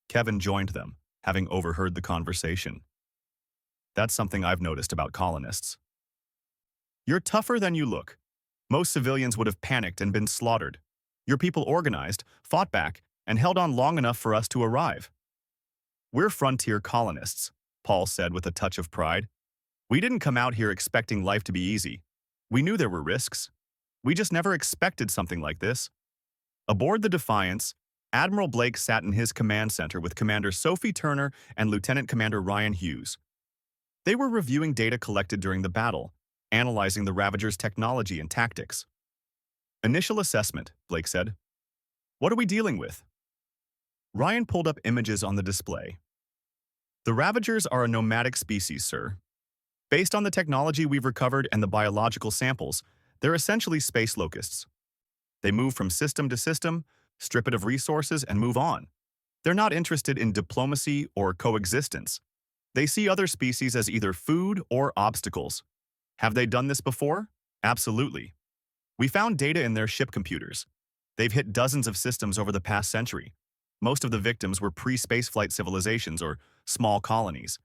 Kevin joined them, having overheard the conversation. That's something I've noticed about colonists. You're tougher than you look. Most civilians would have panicked and been slaughtered. Your people organized, fought back, and held on long enough for us to arrive. We're frontier colonists, Paul said with a touch of pride. We didn't come out here expecting life to be easy. We knew there were risks. We just never expected something like this. Aboard the Defiance, Admiral Blake sat in his command center with Commander Sophie Turner and Lieutenant Commander Ryan Hughes. They were reviewing data collected during the battle, analyzing the Ravagers' technology and tactics. Initial assessment, Blake said. What are we dealing with? Ryan pulled up images on the display. The Ravagers are a nomadic species, sir. Based on the technology we've recovered and the biological samples, they're essentially space locusts. They move from system to system, strip it of resources, and move on. They're not interested in diplomacy or coexistence. They see other species as either food or obstacles. Have they done this before? Absolutely. We found data in their ship computers. They've hit dozens of systems over the past century. Most of the victims were pre-spaceflight civilizations or small colonies.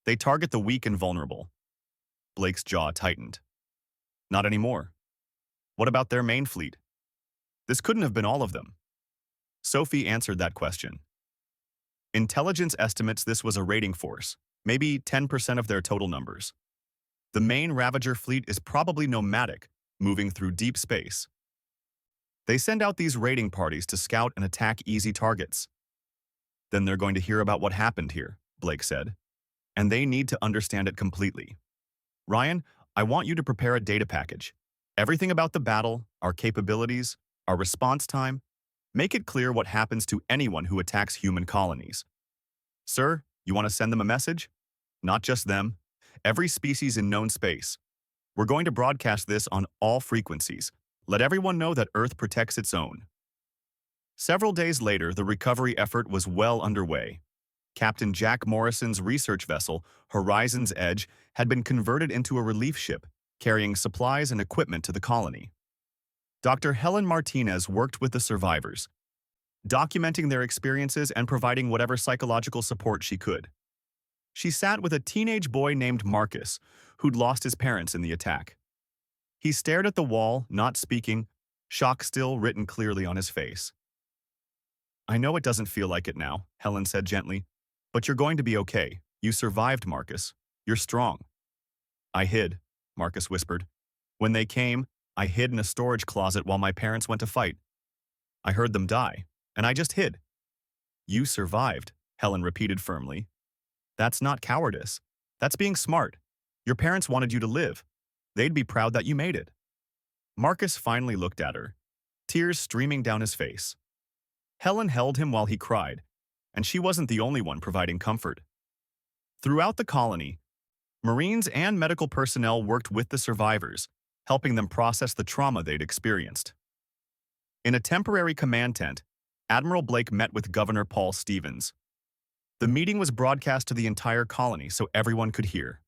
They target the weak and vulnerable. Blake's jaw tightened. Not anymore. What about their main fleet? This couldn't have been all of them. Sophie answered that question. Intelligence estimates this was a raiding force, maybe 10% of their total numbers. The main Ravager fleet is probably nomadic, moving through deep space. They send out these raiding parties to scout and attack easy targets. Then they're going to hear about what happened here, Blake said. And they need to understand it completely. Ryan, I want you to prepare a data package. Everything about the battle, our capabilities, our response time. Make it clear what happens to anyone who attacks human colonies. Sir, you want to send them a message? Not just them. Every species in known space. We're going to broadcast this on all frequencies. Let everyone know that Earth protects its own. Several days later, the recovery effort was well underway. Captain Jack Morrison's research vessel, Horizon's Edge, had been converted into a relief ship, carrying supplies and equipment to the colony. Dr. Helen Martinez worked with the survivors, documenting their experiences and providing whatever psychological support she could. She sat with a teenage boy named Marcus, who'd lost his parents in the attack. He stared at the wall, not speaking, shock still written clearly on his face. I know it doesn't feel like it now, Helen said gently, but you're going to be okay. You survived, Marcus. You're strong. I hid, Marcus whispered. When they came, I hid in a storage closet while my parents went to fight. I heard them die, and I just hid. You survived, Helen repeated firmly. That's not cowardice. That's being smart. Your parents wanted you to live. They'd be proud that you made it. Marcus finally looked at her, tears streaming down his face. Helen held him while he cried, and she wasn't the only one providing comfort. Throughout the colony, Marines and medical personnel worked with the survivors, helping them process the trauma they'd experienced. In a temporary command tent, Admiral Blake met with Governor Paul Stevens. The meeting was broadcast to the entire colony so everyone could hear.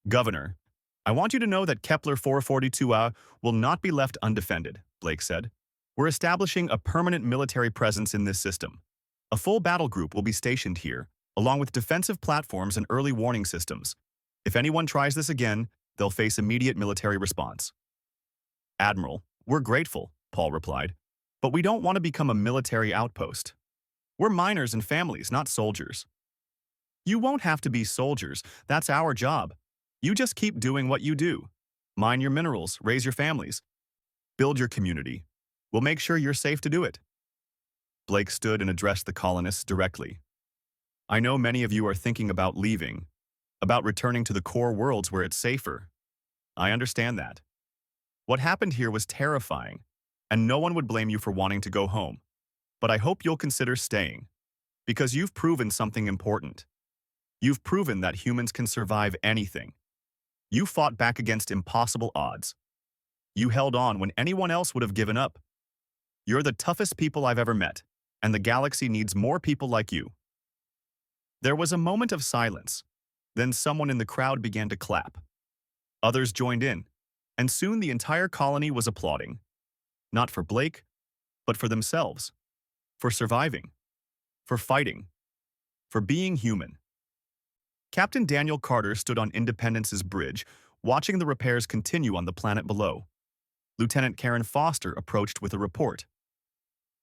"Governor, I want you to know that Kepler 442A will not be left undefended," Blake said. "We're establishing a permanent military presence in this system. A full battle group will be stationed here, along with defensive platforms and early warning systems. If anyone tries this again, they'll face immediate military response." "Admiral, we're grateful," Paul replied, "but we don't want to become a military outpost. We're miners and families, not soldiers." "You won't have to be soldiers. That's our job. You just keep doing what you do. Mine your minerals, raise your families, build your community. We'll make sure you're safe to do it." Blake stood and addressed the colonists directly. "I know many of you are thinking about leaving, about returning to the core worlds where it's safer. I understand that. What happened here was terrifying, and no one would blame you for wanting to go home. But I hope you'll consider staying, because you've proven something important. You've proven that humans can survive anything. You fought back against impossible odds. You held on when anyone else would have given up. You're the toughest people I've ever met, and the galaxy needs more people like you." There was a moment of silence. Then someone in the crowd began to clap. Others joined in, and soon the entire colony was applauding. Not for Blake, but for themselves. For surviving. For fighting. For being human. Captain Daniel Carter stood on Independence's bridge, watching the repairs continue on the planet below. Lieutenant Karen Foster approached with a report.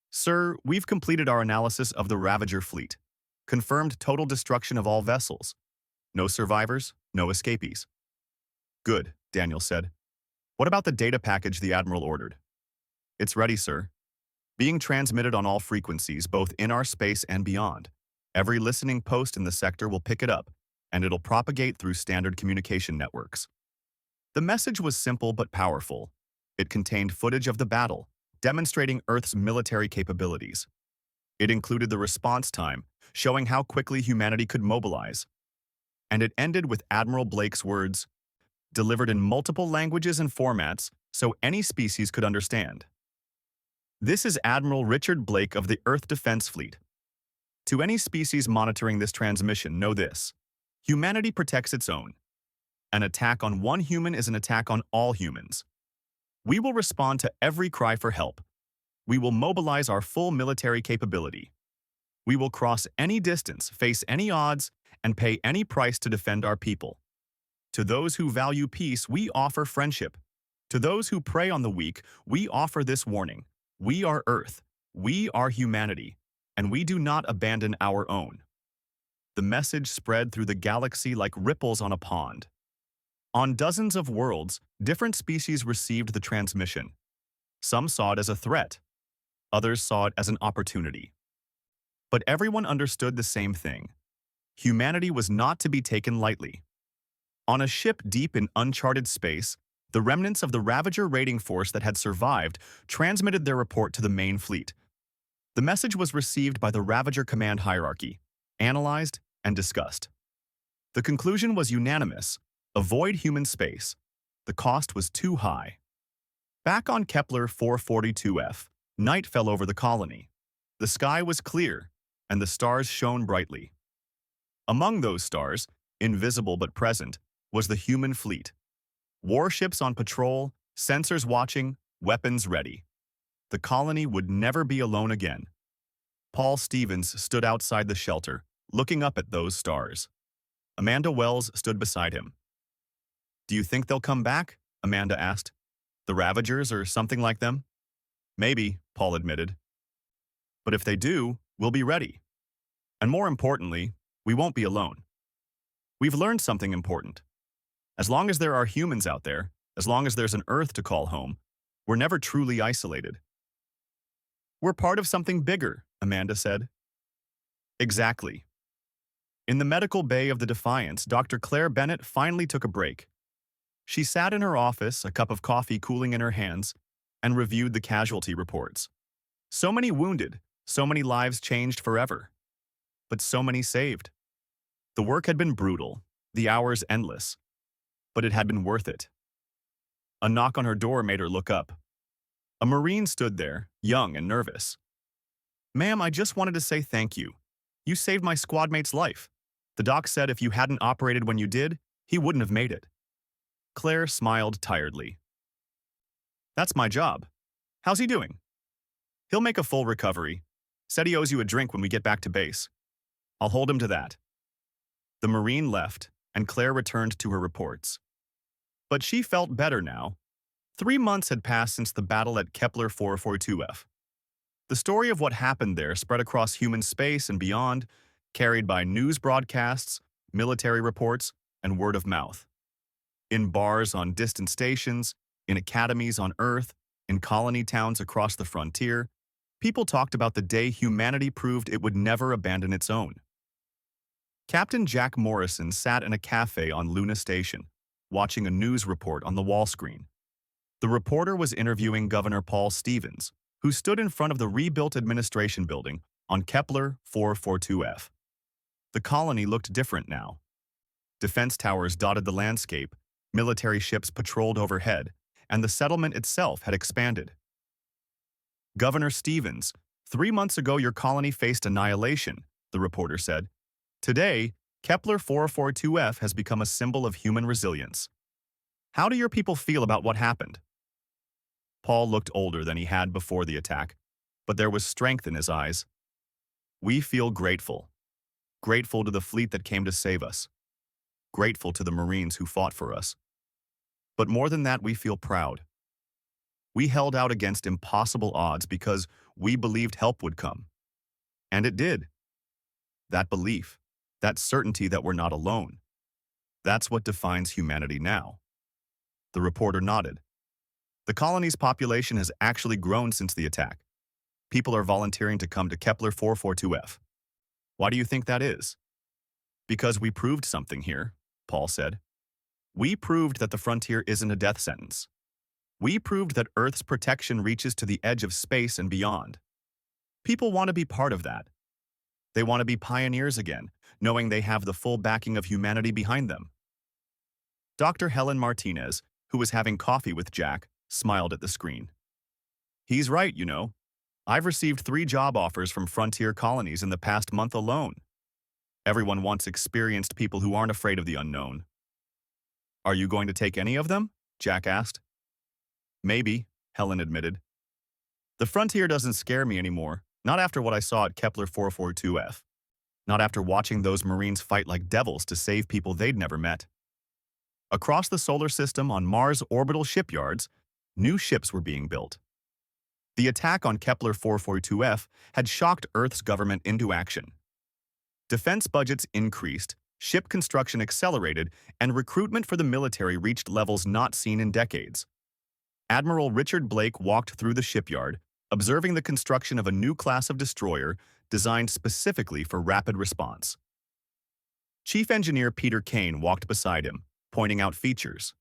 "Sir, we've completed our analysis of the Ravager fleet. Confirmed total destruction of all vessels. No survivors, no escapees." "Good," Daniel said. "What about the data package the Admiral ordered?" "It's ready, sir. Being transmitted on all frequencies, both in our space and beyond. Every listening post in the sector will pick it up, and it'll propagate through standard communication networks." The message was simple but powerful. It contained footage of the battle, demonstrating Earth's military capabilities. It included the response time, showing how quickly humanity could mobilize. And it ended with Admiral Blake's words, delivered in multiple languages and formats so any species could understand. "This is Admiral Richard Blake of the Earth Defense Fleet. To any species monitoring this transmission, know this. Humanity protects its own. An attack on one human is an attack on all humans. We will respond to every cry for help. We will mobilize our full military capability. We will cross any distance, face any odds, and pay any price to defend our people. To those who value peace, we offer friendship. To those who prey on the weak, we offer this warning. We are Earth. We are humanity. And we do not abandon our own." The message spread through the galaxy like ripples on a pond. On dozens of worlds, different species received the transmission. Some saw it as a threat. Others saw it as an opportunity. But everyone understood the same thing. Humanity was not to be taken lightly. On a ship deep in uncharted space, the remnants of the Ravager raiding force that had survived transmitted their report to the main fleet. The message was received by the Ravager command hierarchy, analyzed, and discussed. The conclusion was unanimous: avoid human space. The cost was too high. Back on Kepler 442F, night fell over the colony. The sky was clear, and the stars shone brightly. Among those stars, invisible but present, was the human fleet. Warships on patrol, sensors watching, weapons ready. The colony would never be alone again. Paul Stevens stood outside the shelter, looking up at those stars. Amanda Wells stood beside him. "Do you think they'll come back?" Amanda asked. "The Ravagers or something like them?" "Maybe," Paul admitted. "But if they do, we'll be ready. And more importantly, we won't be alone. We've learned something important. As long as there are humans out there, as long as there's an Earth to call home, we're never truly isolated." "We're part of something bigger," Amanda said. "Exactly." In the medical bay of the Defiance, Dr. Claire Bennett finally took a break. She sat in her office, a cup of coffee cooling in her hands, and reviewed the casualty reports. So many wounded, so many lives changed forever. But so many saved. The work had been brutal, the hours endless, but it had been worth it. A knock on her door made her look up. A Marine stood there, young and nervous. "Ma'am, I just wanted to say thank you. You saved my squad mate's life. The doc said if you hadn't operated when you did, he wouldn't have made it." Claire smiled tiredly. "That's my job. How's he doing?" "He'll make a full recovery. Said he owes you a drink when we get back to base. I'll hold him to that." The Marine left, and Claire returned to her reports. But she felt better now. 3 months had passed since the battle at Kepler 442F. The story of what happened there spread across human space and beyond, carried by news broadcasts, military reports, and word of mouth. In bars on distant stations, in academies on Earth, in colony towns across the frontier, people talked about the day humanity proved it would never abandon its own. Captain Jack Morrison sat in a cafe on Luna Station, watching a news report on the wall screen. The reporter was interviewing Governor Paul Stevens, who stood in front of the rebuilt administration building on Kepler 442F. The colony looked different now. Defense towers dotted the landscape, military ships patrolled overhead, and the settlement itself had expanded. "Governor Stevens, 3 months ago your colony faced annihilation," the reporter said. "Today, Kepler 442F has become a symbol of human resilience. How do your people feel about what happened?" Paul looked older than he had before the attack, but there was strength in his eyes. "We feel grateful. Grateful to the fleet that came to save us. Grateful to the Marines who fought for us. But more than that, we feel proud. We held out against impossible odds because we believed help would come. And it did. That belief, that certainty that we're not alone, that's what defines humanity now." The reporter nodded. "The colony's population has actually grown since the attack. People are volunteering to come to Kepler 442F. Why do you think that is?" "Because we proved something here," Paul said. "We proved that the frontier isn't a death sentence. We proved that Earth's protection reaches to the edge of space and beyond. People want to be part of that. They want to be pioneers again, knowing they have the full backing of humanity behind them." Dr. Helen Martinez, who was having coffee with Jack, smiled at the screen. "He's right, you know. I've received 3 job offers from frontier colonies in the past month alone. Everyone wants experienced people who aren't afraid of the unknown." "Are you going to take any of them?" Jack asked. "Maybe," Helen admitted. "The frontier doesn't scare me anymore, not after what I saw at Kepler 442F. Not after watching those Marines fight like devils to save people they'd never met." Across the solar system on Mars orbital shipyards, new ships were being built. The attack on Kepler 442F had shocked Earth's government into action. Defense budgets increased, ship construction accelerated, and recruitment for the military reached levels not seen in decades. Admiral Richard Blake walked through the shipyard, observing the construction of a new class of destroyer designed specifically for rapid response. Chief Engineer Peter Kane walked beside him, pointing out features.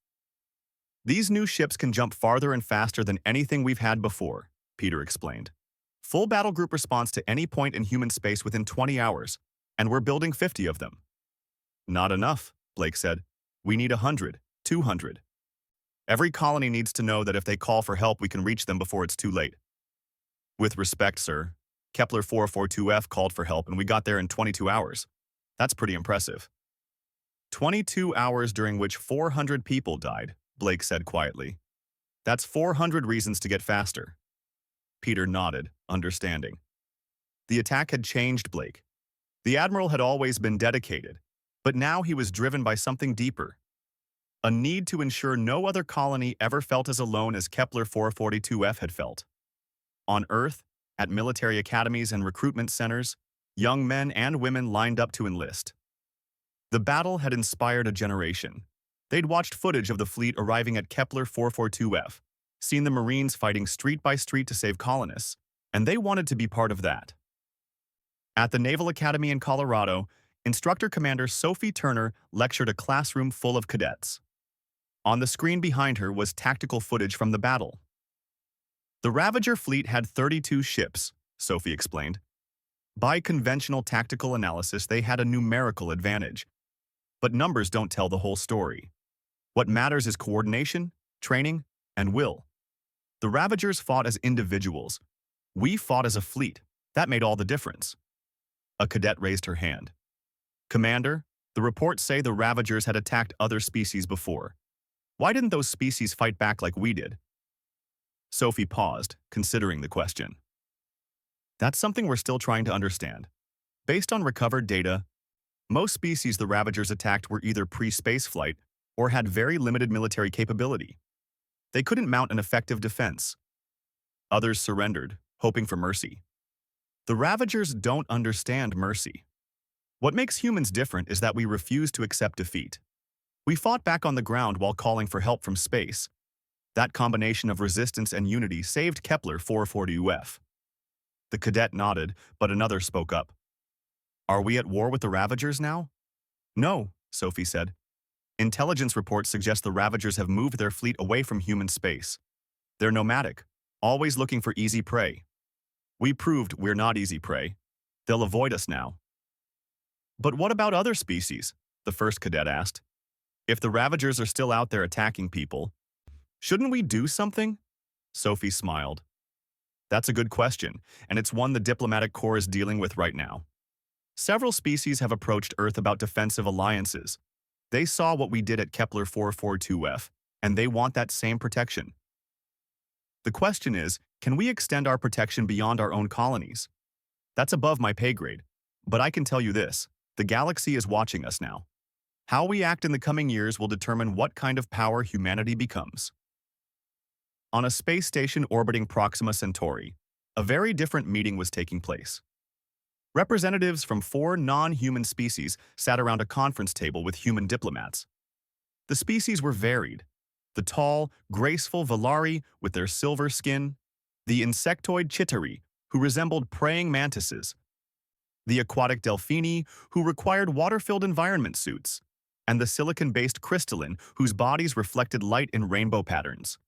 "These new ships can jump farther and faster than anything we've had before," Peter explained. "Full battle group response to any point in human space within 20 hours, and we're building 50 of them." "Not enough," Blake said. "We need 100, 200. Every colony needs to know that if they call for help, we can reach them before it's too late." "With respect, sir, Kepler 442F called for help and we got there in 22 hours. That's pretty impressive." 22 hours during which 400 people died, Blake said quietly. "That's 400 reasons to get faster." Peter nodded, understanding. The attack had changed Blake. The Admiral had always been dedicated, but now he was driven by something deeper. A need to ensure no other colony ever felt as alone as Kepler 442F had felt. On Earth, at military academies and recruitment centers, young men and women lined up to enlist. The battle had inspired a generation. They'd watched footage of the fleet arriving at Kepler 442F, seen the Marines fighting street by street to save colonists, and they wanted to be part of that. At the Naval Academy in Colorado, Instructor Commander Sophie Turner lectured a classroom full of cadets. On the screen behind her was tactical footage from the battle. "The Ravager fleet had 32 ships," Sophie explained. By conventional tactical analysis, they had a numerical advantage. But numbers don't tell the whole story. What matters is coordination, training, and will. The Ravagers fought as individuals. We fought as a fleet. That made all the difference. A cadet raised her hand. Commander, the reports say the Ravagers had attacked other species before. Why didn't those species fight back like we did? Sophie paused, considering the question. That's something we're still trying to understand. Based on recovered data, most species the Ravagers attacked were either pre-spaceflight or had very limited military capability. They couldn't mount an effective defense. Others surrendered, hoping for mercy. The Ravagers don't understand mercy. What makes humans different is that we refuse to accept defeat. We fought back on the ground while calling for help from space. That combination of resistance and unity saved Kepler 442F. The cadet nodded, but another spoke up. Are we at war with the Ravagers now? No, Sophie said. Intelligence reports suggest the Ravagers have moved their fleet away from human space. They're nomadic, always looking for easy prey. We proved we're not easy prey. They'll avoid us now. But what about other species? The first cadet asked. If the Ravagers are still out there attacking people, shouldn't we do something? Sophie smiled. That's a good question, and it's one the diplomatic corps is dealing with right now. Several species have approached Earth about defensive alliances. They saw what we did at Kepler 442F, and they want that same protection. The question is, can we extend our protection beyond our own colonies? That's above my pay grade, but I can tell you this, the galaxy is watching us now. How we act in the coming years will determine what kind of power humanity becomes. On a space station orbiting Proxima Centauri, a very different meeting was taking place. Representatives from 4 non-human species sat around a conference table with human diplomats. The species were varied. The tall, graceful Valari with their silver skin, the insectoid Chitauri, who resembled praying mantises, the aquatic Delphini, who required water-filled environment suits, and the silicon-based crystalline, whose bodies reflected light in rainbow patterns.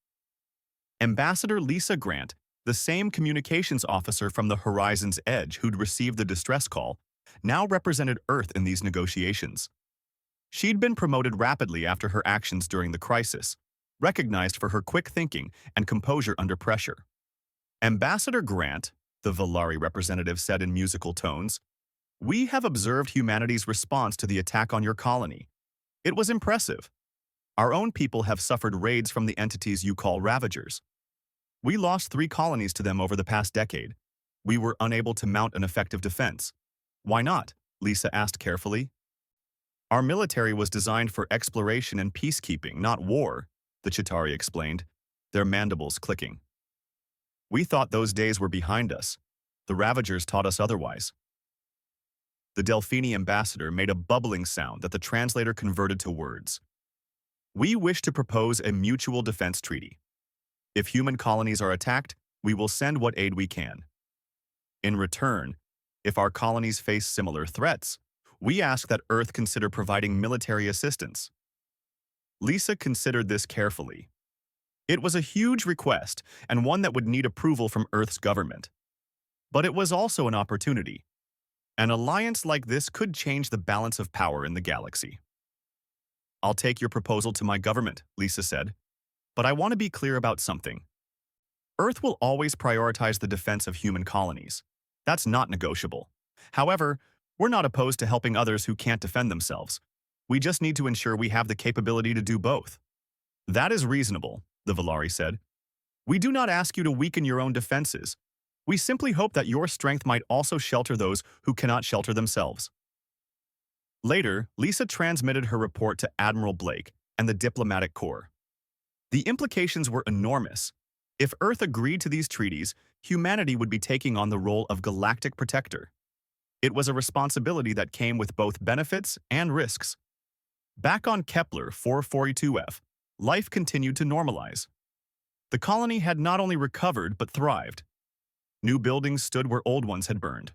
Ambassador Lisa Grant, the same communications officer from the Horizon's Edge who'd received the distress call, now represented Earth in these negotiations. She'd been promoted rapidly after her actions during the crisis, recognized for her quick thinking and composure under pressure. Ambassador Grant, the Valari representative said in musical tones, we have observed humanity's response to the attack on your colony. It was impressive. Our own people have suffered raids from the entities you call Ravagers. We lost 3 colonies to them over the past decade. We were unable to mount an effective defense. Why not? Lisa asked carefully. Our military was designed for exploration and peacekeeping, not war, the Chitauri explained, their mandibles clicking. We thought those days were behind us. The Ravagers taught us otherwise. The Delphini ambassador made a bubbling sound that the translator converted to words. We wish to propose a mutual defense treaty. If human colonies are attacked, we will send what aid we can. In return, if our colonies face similar threats, we ask that Earth consider providing military assistance. Lisa considered this carefully. It was a huge request and one that would need approval from Earth's government. But it was also an opportunity. An alliance like this could change the balance of power in the galaxy. I'll take your proposal to my government, Lisa said. But I want to be clear about something. Earth will always prioritize the defense of human colonies. That's not negotiable. However, we're not opposed to helping others who can't defend themselves. We just need to ensure we have the capability to do both. That is reasonable, the Valari said. We do not ask you to weaken your own defenses. We simply hope that your strength might also shelter those who cannot shelter themselves. Later, Lisa transmitted her report to Admiral Blake and the diplomatic corps. The implications were enormous. If Earth agreed to these treaties, humanity would be taking on the role of galactic protector. It was a responsibility that came with both benefits and risks. Back on Kepler 442F, life continued to normalize. The colony had not only recovered but thrived. New buildings stood where old ones had burned.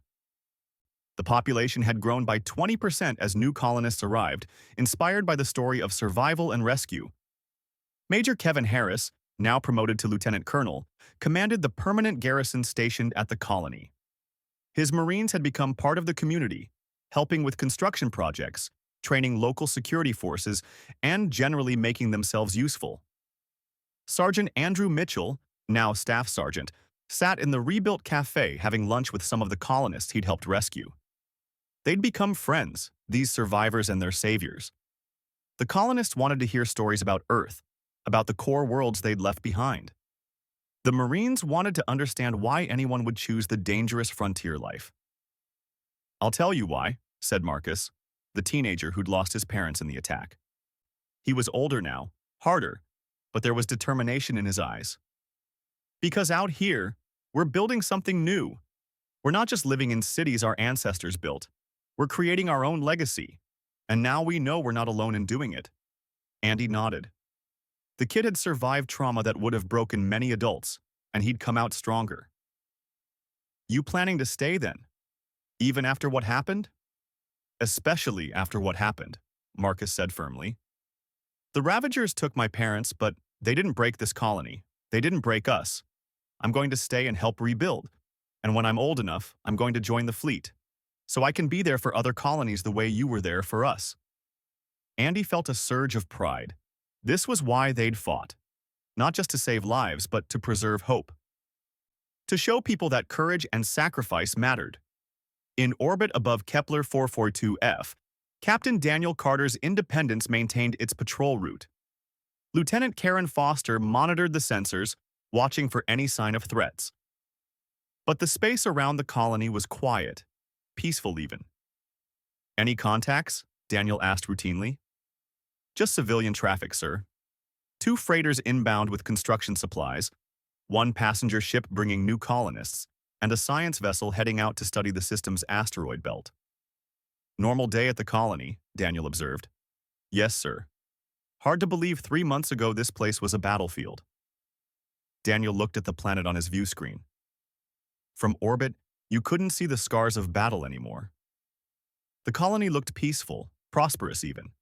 The population had grown by 20% as new colonists arrived, inspired by the story of survival and rescue. Major Kevin Harris, now promoted to lieutenant colonel, commanded the permanent garrison stationed at the colony. His Marines had become part of the community, helping with construction projects, training local security forces, and generally making themselves useful. Sergeant Andrew Mitchell, now Staff Sergeant, sat in the rebuilt cafe having lunch with some of the colonists he'd helped rescue. They'd become friends, these survivors and their saviors. The colonists wanted to hear stories about Earth, about the core worlds they'd left behind. The Marines wanted to understand why anyone would choose the dangerous frontier life. "I'll tell you why," said Marcus, the teenager who'd lost his parents in the attack. He was older now, harder, but there was determination in his eyes. "Because out here, we're building something new. We're not just living in cities our ancestors built. We're creating our own legacy. And now we know we're not alone in doing it." Andy nodded. The kid had survived trauma that would have broken many adults, and he'd come out stronger. "You planning to stay then? Even after what happened?" "Especially after what happened," Marcus said firmly. "The Ravagers took my parents, but they didn't break this colony. They didn't break us. I'm going to stay and help rebuild. And when I'm old enough, I'm going to join the fleet. So I can be there for other colonies the way you were there for us." Andy felt a surge of pride. This was why they'd fought. Not just to save lives, but to preserve hope. To show people that courage and sacrifice mattered. In orbit above Kepler 442f, Captain Daniel Carter's Independence maintained its patrol route. Lieutenant Karen Foster monitored the sensors, watching for any sign of threats. But the space around the colony was quiet, peaceful even. "Any contacts?" Daniel asked routinely. "Just civilian traffic, sir. 2 freighters inbound with construction supplies, 1 passenger ship bringing new colonists, and a science vessel heading out to study the system's asteroid belt." "Normal day at the colony," Daniel observed. "Yes, sir. Hard to believe 3 months ago this place was a battlefield." Daniel looked at the planet on his view screen. From orbit, you couldn't see the scars of battle anymore. The colony looked peaceful, prosperous even.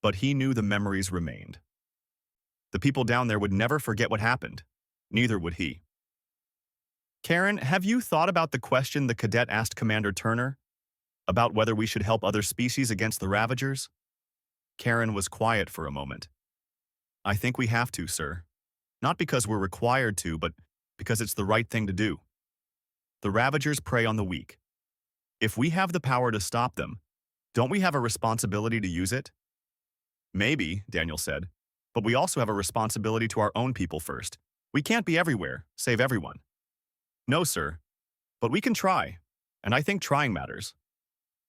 But he knew the memories remained. The people down there would never forget what happened. Neither would he. "Karen, have you thought about the question the cadet asked Commander Turner? About whether we should help other species against the Ravagers?" Karen was quiet for a moment. "I think we have to, sir. Not because we're required to, but because it's the right thing to do. The Ravagers prey on the weak. If we have the power to stop them, don't we have a responsibility to use it?" "Maybe," Daniel said, "but we also have a responsibility to our own people first. We can't be everywhere, save everyone." "No, sir. But we can try, and I think trying matters."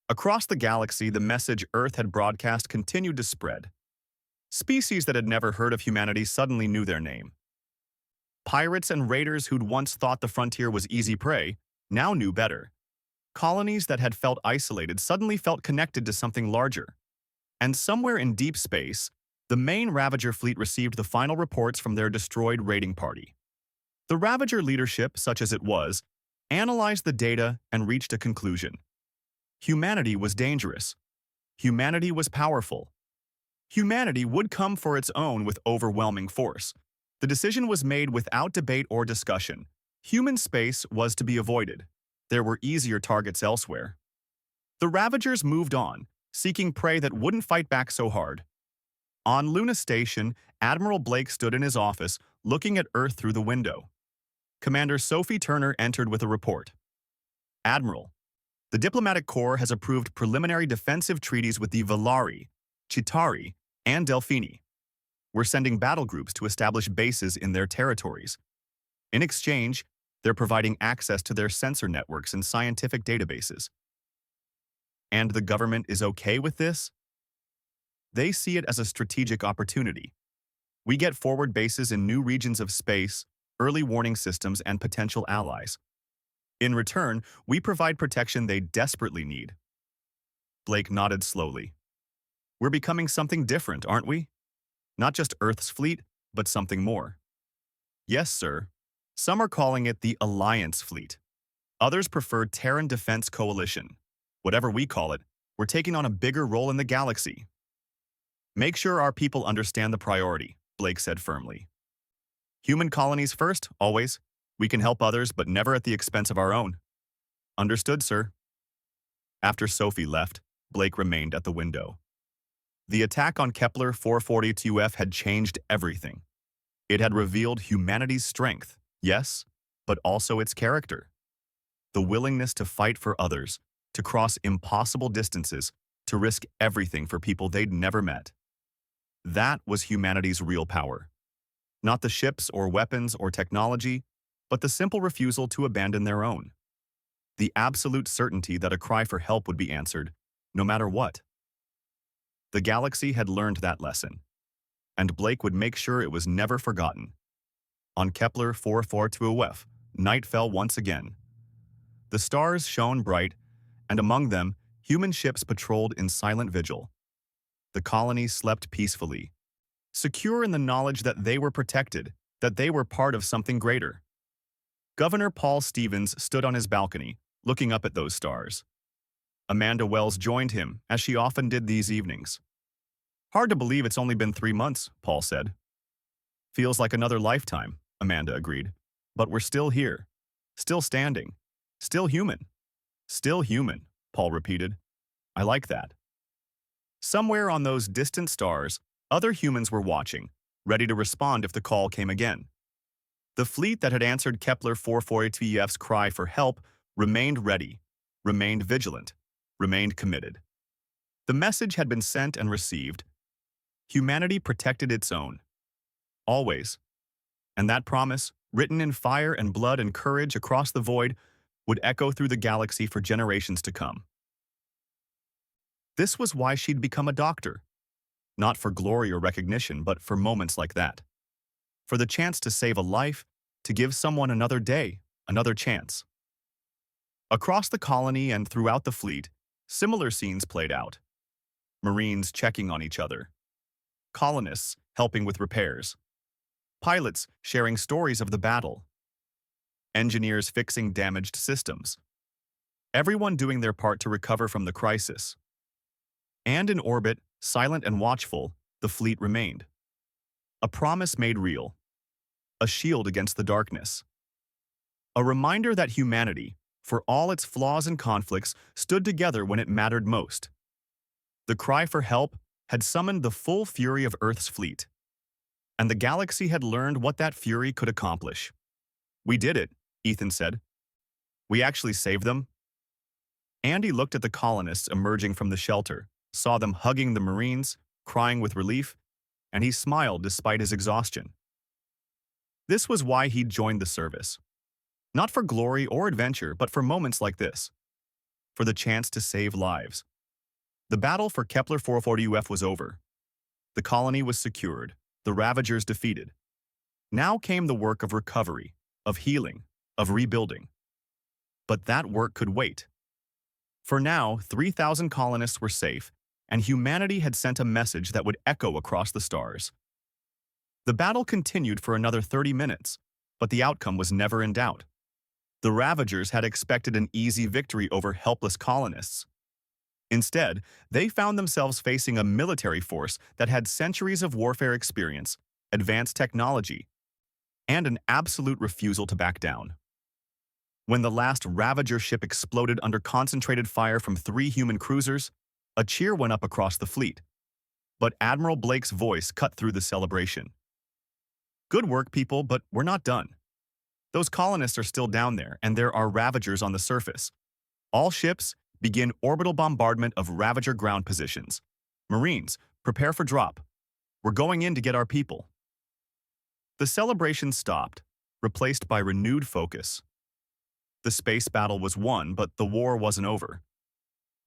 Across the galaxy, the message Earth had broadcast continued to spread. Species that had never heard of humanity suddenly knew their name. Pirates and raiders who'd once thought the frontier was easy prey now knew better. Colonies that had felt isolated suddenly felt connected to something larger. And somewhere in deep space, the main Ravager fleet received the final reports from their destroyed raiding party. The Ravager leadership, such as it was, analyzed the data and reached a conclusion. Humanity was dangerous. Humanity was powerful. Humanity would come for its own with overwhelming force. The decision was made without debate or discussion. Human space was to be avoided. There were easier targets elsewhere. The Ravagers moved on, seeking prey that wouldn't fight back so hard. On Luna Station, Admiral Blake stood in his office, looking at Earth through the window. Commander Sophie Turner entered with a report. "Admiral, the Diplomatic Corps has approved preliminary defensive treaties with the Valari, Chitari, and Delphini. We're sending battle groups to establish bases in their territories. In exchange, they're providing access to their sensor networks and scientific databases." "And the government is okay with this?" "They see it as a strategic opportunity. We get forward bases in new regions of space, early warning systems, and potential allies. In return, we provide protection they desperately need." Blake nodded slowly. "We're becoming something different, aren't we? Not just Earth's fleet, but something more." "Yes, sir. Some are calling it the Alliance Fleet. Others prefer Terran Defense Coalition. Whatever we call it, we're taking on a bigger role in the galaxy." "Make sure our people understand the priority," Blake said firmly. "Human colonies first, always. We can help others, but never at the expense of our own." Understood, sir. After Sophie left, Blake remained at the window. The attack on Kepler 442F had changed everything. It had revealed humanity's strength, yes, but also its character. The willingness to fight for others, to cross impossible distances, to risk everything for people they'd never met. That was humanity's real power. Not the ships or weapons or technology, but the simple refusal to abandon their own. The absolute certainty that a cry for help would be answered, no matter what. The galaxy had learned that lesson, and Blake would make sure it was never forgotten. On Kepler 442F, night fell once again. The stars shone bright, and among them, human ships patrolled in silent vigil. The colony slept peacefully, secure in the knowledge that they were protected, that they were part of something greater. Governor Paul Stevens stood on his balcony, looking up at those stars. Amanda Wells joined him, as she often did these evenings. Hard to believe it's only been 3 months, Paul said. Feels like another lifetime, Amanda agreed. But we're still here. Still standing. Still human. Still human, Paul repeated. I like that. Somewhere on those distant stars, other humans were watching, ready to respond if the call came again. The fleet that had answered Kepler 442F's cry for help remained ready, remained vigilant, remained committed. The message had been sent and received. Humanity protected its own. Always. And that promise, written in fire and blood and courage across the void, would echo through the galaxy for generations to come. This was why she'd become a doctor. Not for glory or recognition, but for moments like that. For the chance to save a life, to give someone another day, another chance. Across the colony and throughout the fleet, similar scenes played out. Marines checking on each other. Colonists helping with repairs. Pilots sharing stories of the battle. Engineers fixing damaged systems. Everyone doing their part to recover from the crisis. And in orbit, silent and watchful, the fleet remained. A promise made real. A shield against the darkness. A reminder that humanity, for all its flaws and conflicts, stood together when it mattered most. The cry for help had summoned the full fury of Earth's fleet. And the galaxy had learned what that fury could accomplish. We did it, Ethan said. We actually saved them. Andy looked at the colonists emerging from the shelter, saw them hugging the Marines, crying with relief, and he smiled despite his exhaustion. This was why he'd joined the service. Not for glory or adventure, but for moments like this. For the chance to save lives. The battle for Kepler 440UF was over. The colony was secured, the Ravagers defeated. Now came the work of recovery, of healing, of rebuilding. But that work could wait. For now, 3,000 colonists were safe, and humanity had sent a message that would echo across the stars. The battle continued for another 30 minutes, but the outcome was never in doubt. The Ravagers had expected an easy victory over helpless colonists. Instead, they found themselves facing a military force that had centuries of warfare experience, advanced technology, and an absolute refusal to back down. When the last Ravager ship exploded under concentrated fire from 3 human cruisers, a cheer went up across the fleet. But Admiral Blake's voice cut through the celebration. Good work, people, but we're not done. Those colonists are still down there, and there are Ravagers on the surface. All ships, begin orbital bombardment of Ravager ground positions. Marines, prepare for drop. We're going in to get our people. The celebration stopped, replaced by renewed focus. The space battle was won, but the war wasn't over.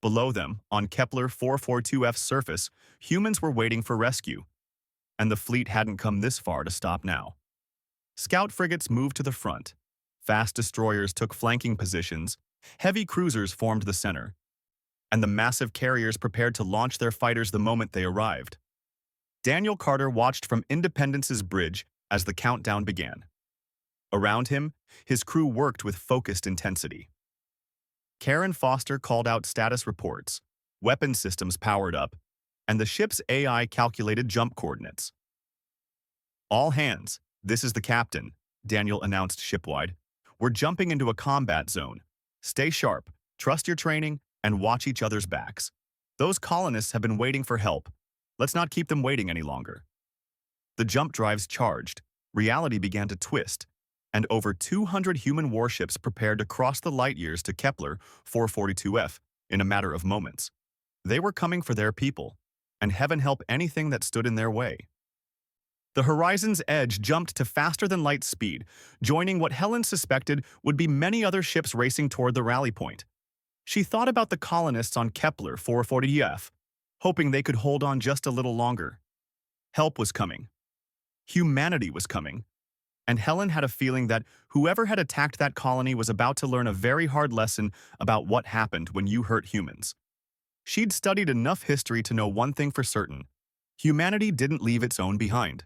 Below them, on Kepler 442F's surface, humans were waiting for rescue, and the fleet hadn't come this far to stop now. Scout frigates moved to the front. Fast destroyers took flanking positions. Heavy cruisers formed the center, and the massive carriers prepared to launch their fighters the moment they arrived. Daniel Carter watched from Independence's bridge as the countdown began. Around him, his crew worked with focused intensity. Karen Foster called out status reports, weapon systems powered up, and the ship's AI calculated jump coordinates. All hands, this is the captain, Daniel announced shipwide. We're jumping into a combat zone. Stay sharp, trust your training, and watch each other's backs. Those colonists have been waiting for help. Let's not keep them waiting any longer. The jump drives charged, reality began to twist, and over 200 human warships prepared to cross the light years to Kepler 442f in a matter of moments. They were coming for their people, and heaven help anything that stood in their way. The Horizon's Edge jumped to faster-than-light speed, joining what Helen suspected would be many other ships racing toward the rally point. She thought about the colonists on Kepler 440f, hoping they could hold on just a little longer. Help was coming. Humanity was coming. And Helen had a feeling that whoever had attacked that colony was about to learn a very hard lesson about what happened when you hurt humans. She'd studied enough history to know one thing for certain. Humanity didn't leave its own behind.